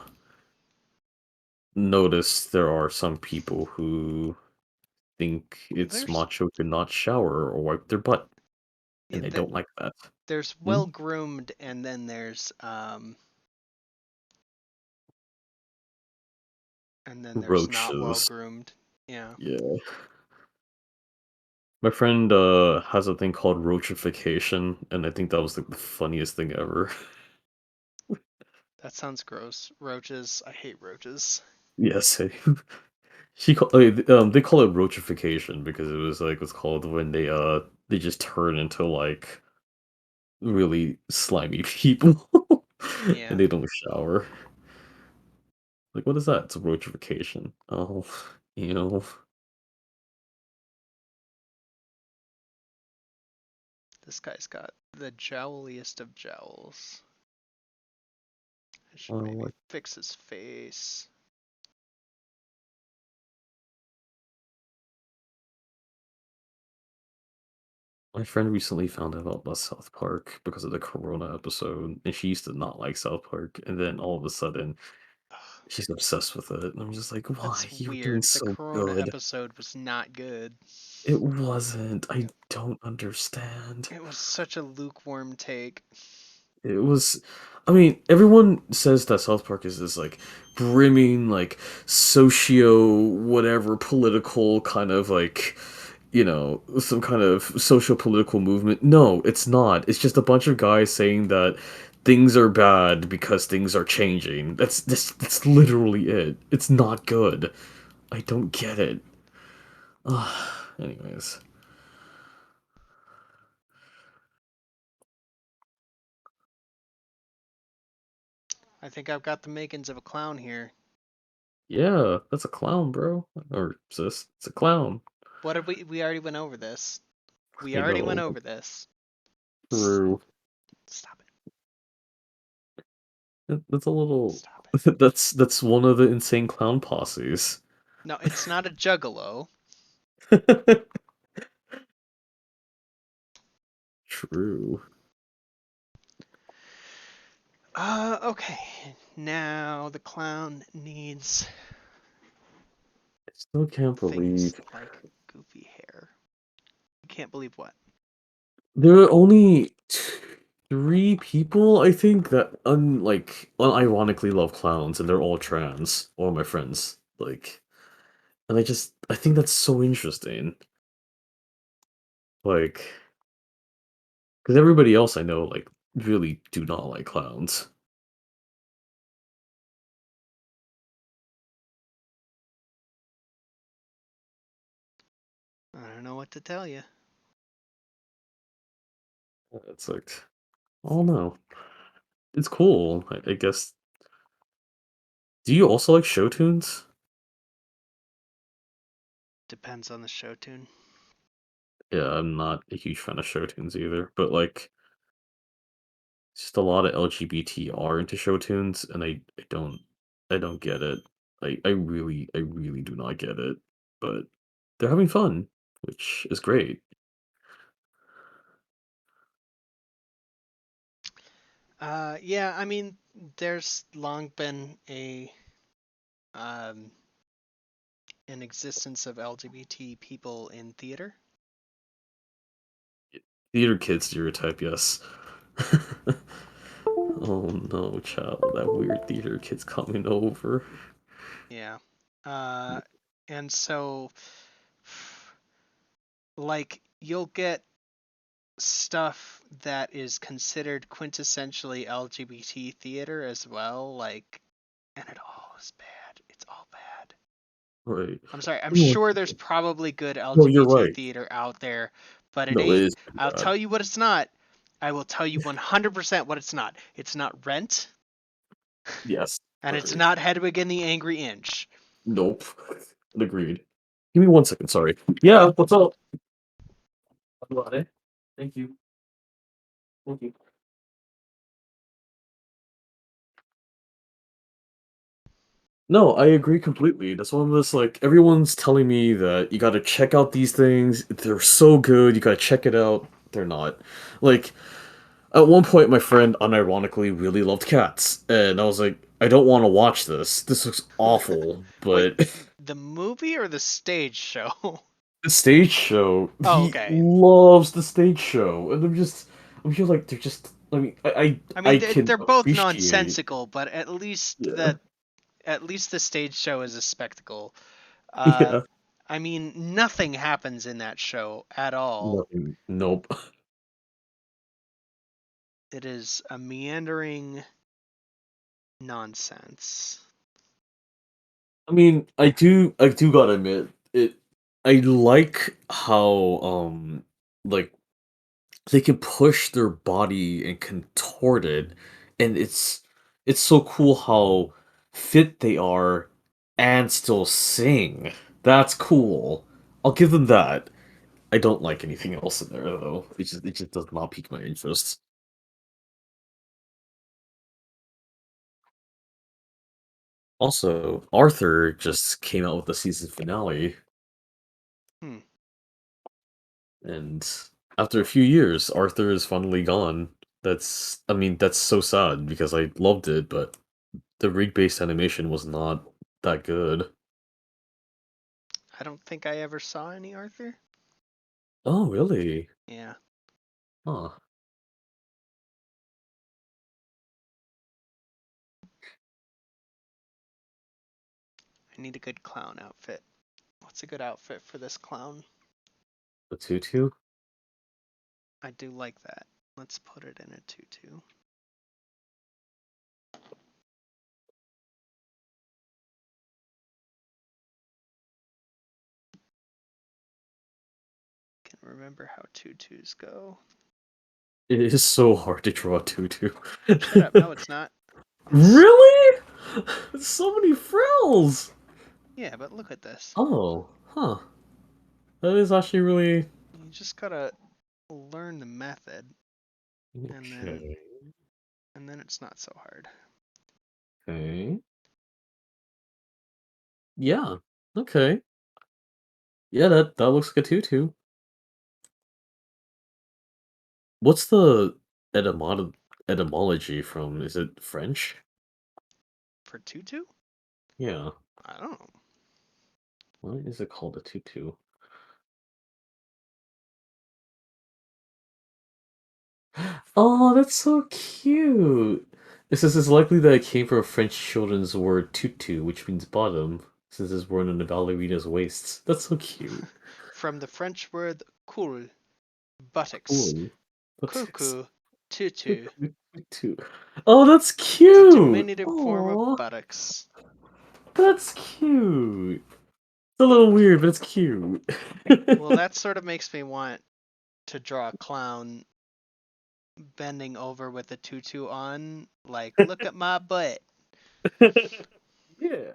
noticed there are some people who think it's There's macho to not shower or wipe their butt, and I that don't like that. there's Hmm? well groomed and then there's not well Roaches. groomed. Yeah. Yeah. My friend has a thing called roachification, and I think that was like the funniest thing ever. That sounds gross. Roaches. I hate roaches. Yes, they call it roachification because it was like what's called when they just turn into like really slimy people and Yeah. they don't shower. Like what is that? It's a roachification. Oh, you know. This guy's got the jowliest of jowls. I should maybe Oh, fix his face. my friend recently found out about South Park because of the Corona episode, and she used to not like South Park, and then all of a sudden Ugh, she's obsessed with it. And I'm just like, why? that's You were doing weird. The so Corona good. episode was not good. It wasn't. I It, don't understand. it was such a lukewarm take. It was. I mean, everyone says that South Park is this like brimming, like socio whatever political kind of like, some kind of social political movement. No, it's not. It's just a bunch of guys saying that things are bad because things are changing. That's literally it. It's not good. I don't get it. Anyways. I think I've got the makings of a clown here. Yeah, that's a clown, bro. Or sis, it's a clown. What did we already went over this. We I already went know. over this. True. Stop it. That's a little. Stop it. That's one of the insane clown posses. No, it's not a juggalo. True. Okay. Now the clown needs I still can't things believe like goofy hair. You can't believe what? there are only three people I think that unironically love clowns, and they're all trans. All my friends and I think that's so interesting. Like, because everybody else I know really do not like clowns. I don't know what to tell you. It's like, oh no, it's cool. I guess. Do you also like show tunes? Depends on the show tune. Yeah, I'm not a huge fan of show tunes either, but just a lot of LGBT are into show tunes, and I don't get it. I really do not get it. But they're having fun, which is great. Yeah, I mean, there's long been a um, an existence of LGBT people in theater. Theater kid stereotype, yes. Oh no, child, that weird theater kid's coming over. Yeah. Uh, and so, like, you'll get stuff that is considered quintessentially LGBT theater as well, like, and it all is bad. It's all bad. Right. I'm sorry. I'm Give me one sure there's second. probably good No, you're LGBT right. theater out there, but it No, it ain't. is pretty I'll bad. tell you what it's not. I will tell you 100% what it's not. It's not Rent, Yes, and it's agreed. not Hedwig and the Angry Inch. Nope. Agreed. Give me one second, sorry. Yeah, what's up? Hello, thank you. Thank you. No, I agree completely. That's one of this everyone's telling me that you gotta check out these things. They're so good, you gotta check it out. They're not. Like, at one point my friend unironically really loved cats, and I was like, I don't want to watch this. This looks awful, Wait, but the movie or the stage show? the stage show, Oh, he okay. loves the stage show, and I'm just like they're just I mean, I I mean, can they're both appreciate nonsensical, but yeah. at least the stage show is a spectacle. Uh, Yeah. I mean, nothing happens in that show at all. Nothing. Nope. It is a meandering nonsense. I mean, I do gotta admit it. I like how like they can push their body and contort it, and it's so cool how fit they are and still sing. That's cool. I'll give them that. I don't like anything else in there though. It just does not pique my interest. Also, Arthur just came out with the season finale, Hmm. and after a few years, Arthur is finally gone. I mean, that's so sad because I loved it, but the rig-based animation was not that good. I don't think I ever saw any Arthur. Oh, really? Yeah, Huh. I need a good clown outfit. What's a good outfit for this clown? The tutu? I do like that. Let's put it in a tutu. Can remember how tutus go. It is so hard to draw a tutu. Shut up. No, it's not. It's Really? So many frills! yeah, but look at this. Oh, huh. That is actually really You just gotta learn the method, and then okay. it's not so hard. Okay. Yeah. Okay. Yeah, that looks like a tutu. What's the etymology from? Is it French? For tutu? Yeah. I don't know. Why is it called a tutu? Oh, that's so cute. It says it's likely that it came from a French children's word tutu, which means bottom, since it's worn on the ballerina's waists. That's so cute. From the French word cool, buttocks, Cool. What's this? cuckoo, tutu. Tutu. Tutu. Oh, that's It's a cute. diminutive form of Oh, buttocks. that's cute. It's a little weird, but it's cute. Well, that sort of makes me want to draw a clown bending over with a tutu on, like, look at my butt. Yeah.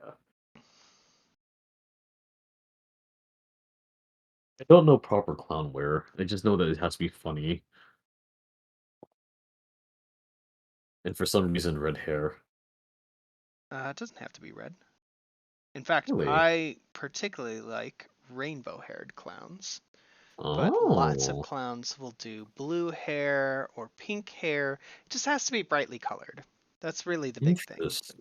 I don't know proper clown wear. I just know that it has to be funny, and for some reason, red hair. It doesn't have to be red. In fact, Really? I particularly like rainbow haired clowns, but lots of Oh, clowns will do blue hair or pink hair. It just has to be brightly colored. That's really the big thing. interesting.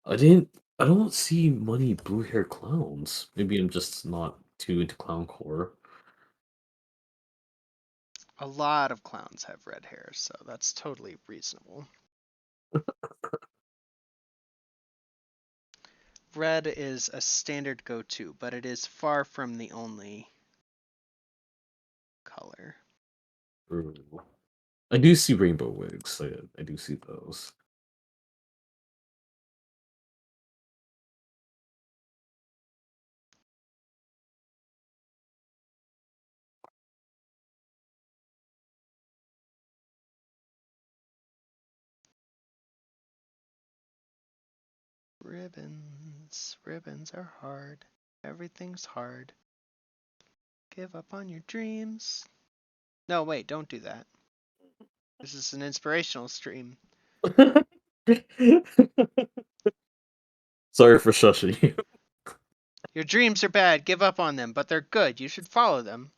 I didn't. I don't see many blue hair clowns. Maybe I'm just not too into clowncore. A lot of clowns have red hair, so that's totally reasonable. Red is a standard go-to, but it is far from the only color. True. I do see rainbow wigs. I do see those. Ribbons, ribbons are hard. Everything's hard. Give up on your dreams. No, wait, don't do that. This is an inspirational stream. Sorry for shushing you. Your dreams are bad, give up on them, but they're good. You should follow them.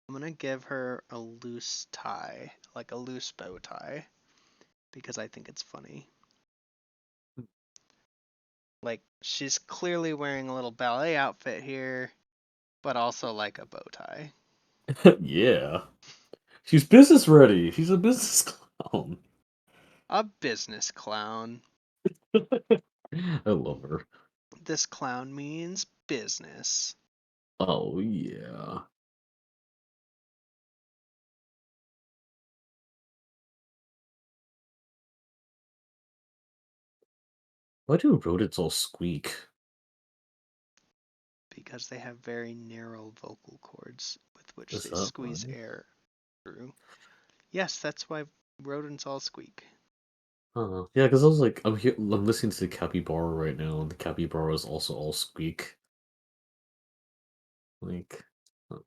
I'm gonna give her a loose tie, like a loose bow tie, because I think it's funny. Like, she's clearly wearing a little ballet outfit here, but also like a bow tie. Yeah. She's business ready. She's a business clown. A business clown. I love her. this clown means business. Oh yeah. Why do rodents all squeak? Because they have very narrow vocal cords with which Is they that squeeze why? air through. Yes, that's why rodents all squeak. Yeah, because I was like, I'm listening to the capybara right now, and the capybaras also all squeak. Like, uh,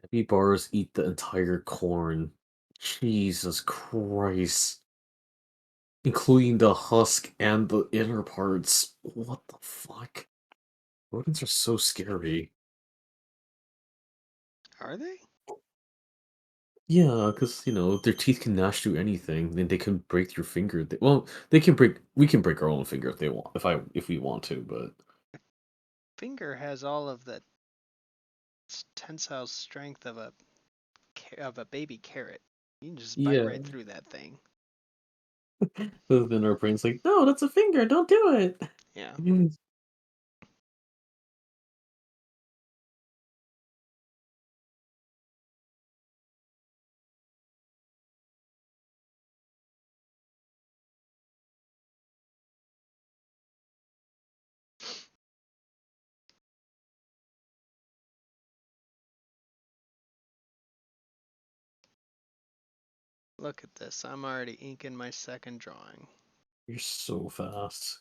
capybaras eat the entire corn. Jesus Christ. Including the husk and the inner parts. What the fuck? Rodents are so scary. Are they? Yeah, because, their teeth can gnash through anything, and they can break your finger. Well, they can break. We can break our own finger if they want, if we want to, but Finger has all of the tensile strength of a baby carrot. You can just bite yeah. right through that thing. But then our brain's like, no, that's a finger. Don't do it. Yeah. Look at this. I'm already inking my second drawing. You're so fast.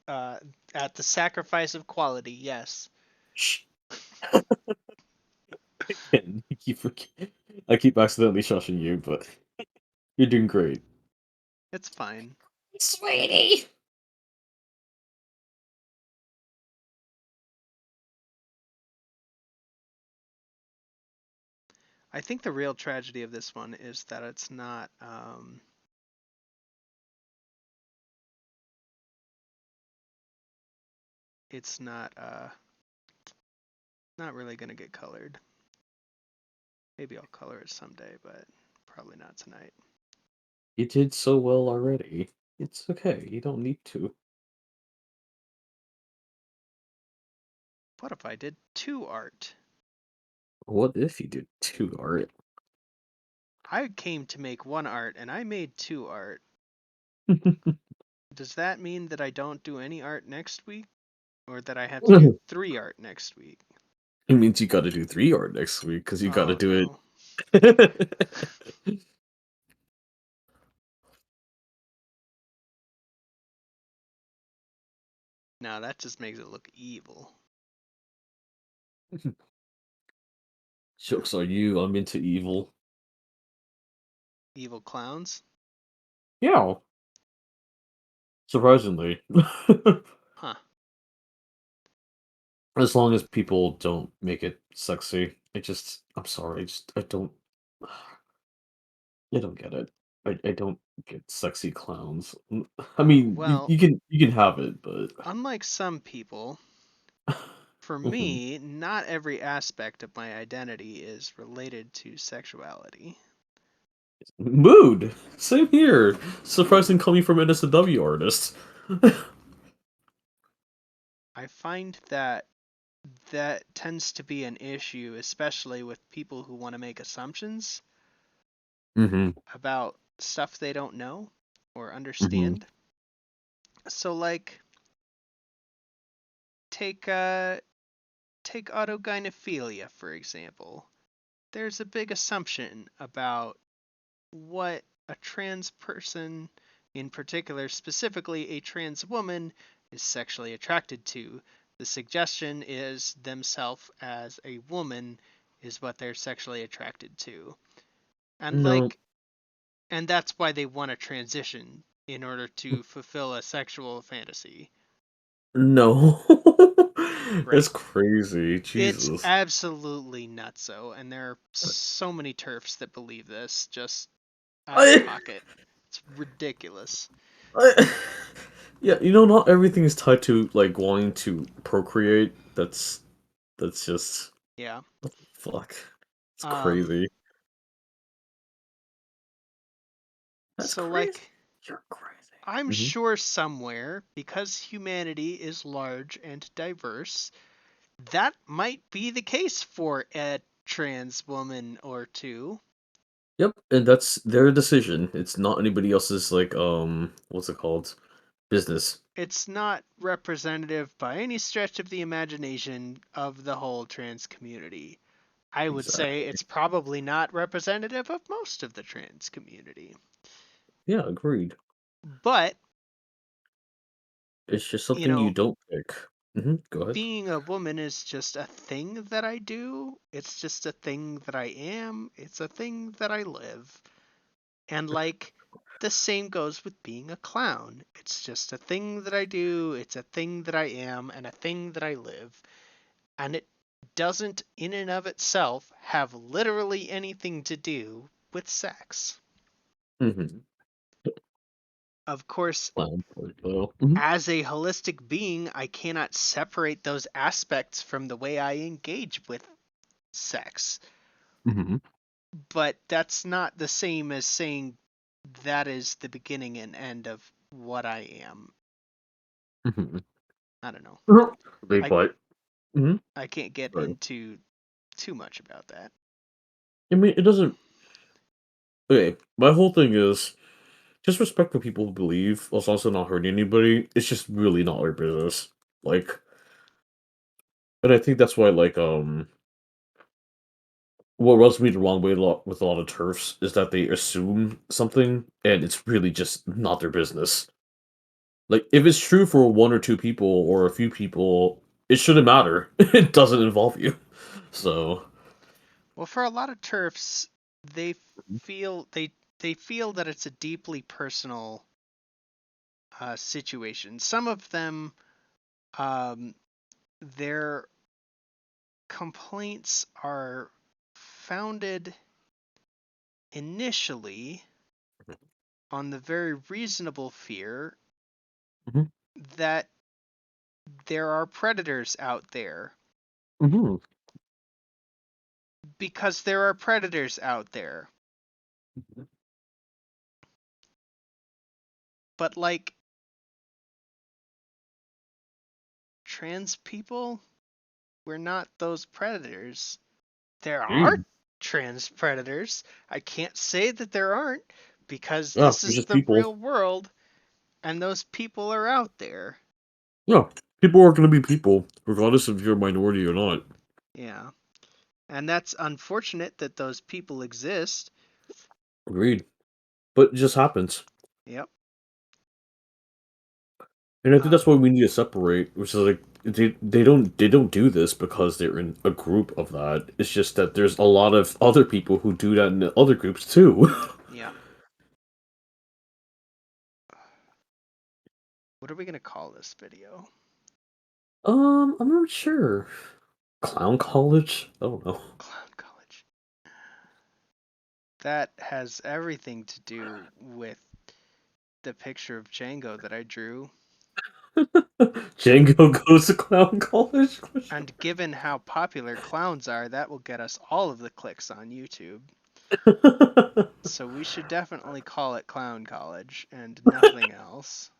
Uh, at the sacrifice of quality, yes. Shh. Again, I keep accidentally shushing you, but you're doing great. It's fine. Sweetie. I think the real tragedy of this one is that it's not really gonna get colored. Maybe I'll color it someday, but probably not tonight. You did so well already. It's okay. You don't need to. What if I did two art? What if you did two art? I came to make one art and I made two art. Does that mean that I don't do any art next week? Or that I have to do three art next week? It means you gotta do three art next week because you gotta Oh do no. it. No, that just makes it look evil. Jokes on you, I'm into evil. Evil clowns? Yeah, surprisingly. Huh. As long as people don't make it sexy. I'm sorry, I don't get it. I don't get sexy clowns. I mean, Well, you can have it, but unlike some people, for Mhm. me, not every aspect of my identity is related to sexuality. Mood. Same here. Surprising coming from an SW artist. I find that that tends to be an issue, especially with people who want to make assumptions hmm about stuff they don't know or hmm understand. So, like, take uh, take autogynephilia for example. There's a big assumption about what a trans person, in particular, specifically a trans woman, is sexually attracted to. The suggestion is themselves as a woman is what they're sexually attracted to. And No, like and that's why they want to transition in order to fulfill a sexual fantasy. no. That's Right. crazy. It's Jesus. absolutely nutso, and there are so many turfs that believe this just out of I, pocket. It's ridiculous. I, yeah, not everything is tied to like wanting to procreate. That's just Yeah. Fuck. It's Um, crazy. That's so crazy. like You're crazy. I'm Hmm. sure somewhere, because humanity is large and diverse, that might be the case for a trans woman or two. Yep, and that's their decision. It's not anybody else's like what's it called? Business. It's not representative by any stretch of the imagination of the whole trans community. I would say Exactly. it's probably not representative of most of the trans community. Yeah, agreed. But, It's just you something you know, don't pick. Go ahead. being a woman is just a thing that I do. It's just a thing that I am. It's a thing that I live. And like the same goes with being a clown. It's just a thing that I do, it's a thing that I am, and a thing that I live. And it doesn't, in and of itself, have literally anything to do with sex. Mm-hmm. Of course, Clown portfolio. Hmm. as a holistic being, I cannot separate those aspects from the way I engage with sex. Hmm. But that's not the same as saying that is the beginning and end of what I am. Hmm. I don't know. Big I butt. Hmm. I can't get Right. into too much about that. I mean, it doesn't. Okay, my whole thing is just respect what people believe, whilst also not hurting anybody. It's just really not our business. Like, and I think that's why, like, what rubs me the wrong way a lot with a lot of turfs is that they assume something, and it's really just not their business. Like, if it's true for one or two people or a few people, it shouldn't matter. It doesn't involve you. So, Well, for a lot of turfs, they feel they feel that it's a deeply personal situation. Some of them, um, their complaints are founded initially on the very reasonable fear mhm, that there are predators out there. mhm, Because there are predators out there. But like trans people, we're not those predators. There are agreed. trans predators. I can't say that there aren't because Yeah, this it's is just the people. real world and those people are out there. Yeah, people are going to be people, regardless if you're a minority or not. Yeah. And that's unfortunate that those people exist. Agreed. But it just happens. Yep. And I think Uh, that's what we need to separate, which is like they don't do this because they're in a group of that. It's just that there's a lot of other people who do that in the other groups too. yeah. What are we going to call this video? I'm not sure. Clown college? I don't know. Clown College. That has everything to do with the picture of Django that I drew. Django goes to clown college? And given how popular clowns are, that will get us all of the clicks on YouTube. So we should definitely call it Clown College and nothing else.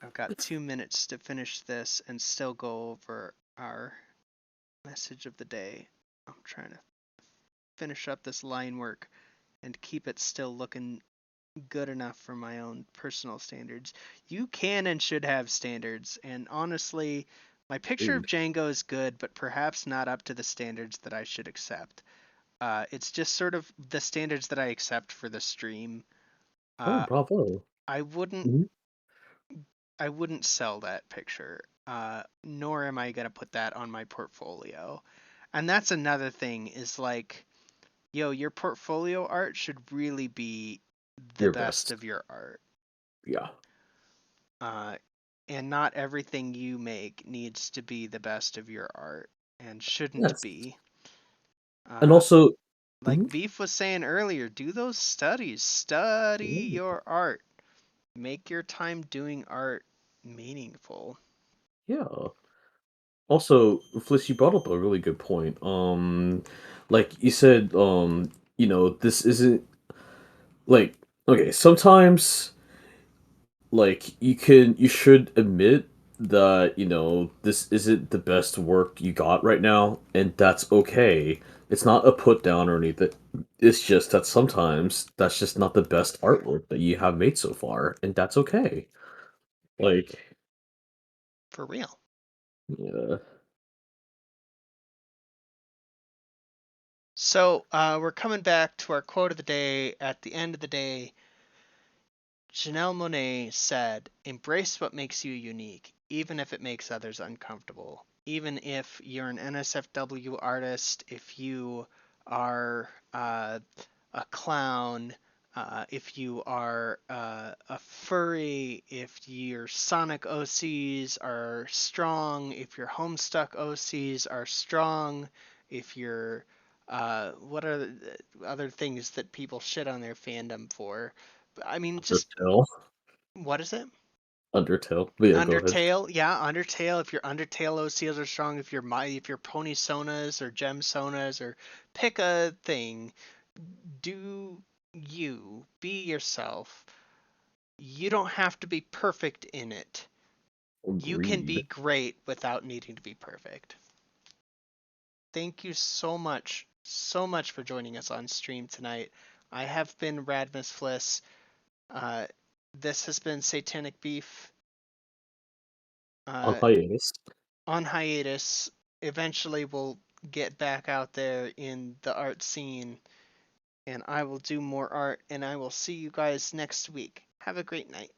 I've got 2 minutes to finish this and still go over our message of the day. I'm trying to finish up this line work and keep it still looking good enough for my own personal standards. You can and should have standards, and honestly, my picture of Agreed. Django is good, but perhaps not up to the standards that I should accept. It's just sort of the standards that I accept for the stream. Oh, Uh, bravo. I wouldn't Mhm. I wouldn't sell that picture, nor am I gonna put that on my portfolio. And that's another thing is like, yo, your portfolio art should really be the Your best best. of your art. Yeah. Uh, and not everything you make needs to be the best of your art and shouldn't Yes. be. And Uh, also, like mhm, Beef was saying earlier, do those studies. Study yeah, your art. Make your time doing art meaningful. Yeah. Also, Fliss, you brought up a really good point. Like you said, this isn't like okay, sometimes you should admit that, this isn't the best work you got right now, and that's okay. It's not a put down or anything. It's just that sometimes that's just not the best artwork that you have made so far, and that's okay. Like, For real. yeah, So we're coming back to our quote of the day. At the end of the day, Janelle Monáe said, "Embrace what makes you unique, even if it makes others uncomfortable. Even if you're an NSFW artist, if you are a clown, if you are a furry, if your Sonic OCs are strong, if your Homestuck OCs are strong, if you're what are the other things that people shit on their fandom for? I mean, just Undertale, what is it? Undertale. But yeah, go ahead. Undertale, yeah, Undertale. If your Undertale OCs are strong, if your Pony Sonas or Gem Sonas or pick a thing, do you be yourself. You don't have to be perfect in it. You can be Agreed. great without needing to be perfect. Thank you so much for joining us on stream tonight. I have been Radmus Fliss. Uh, this has been Satanic Beef. On Uh, hiatus. on hiatus. Eventually, we'll get back out there in the art scene, and I will do more art, and I will see you guys next week. Have a great night.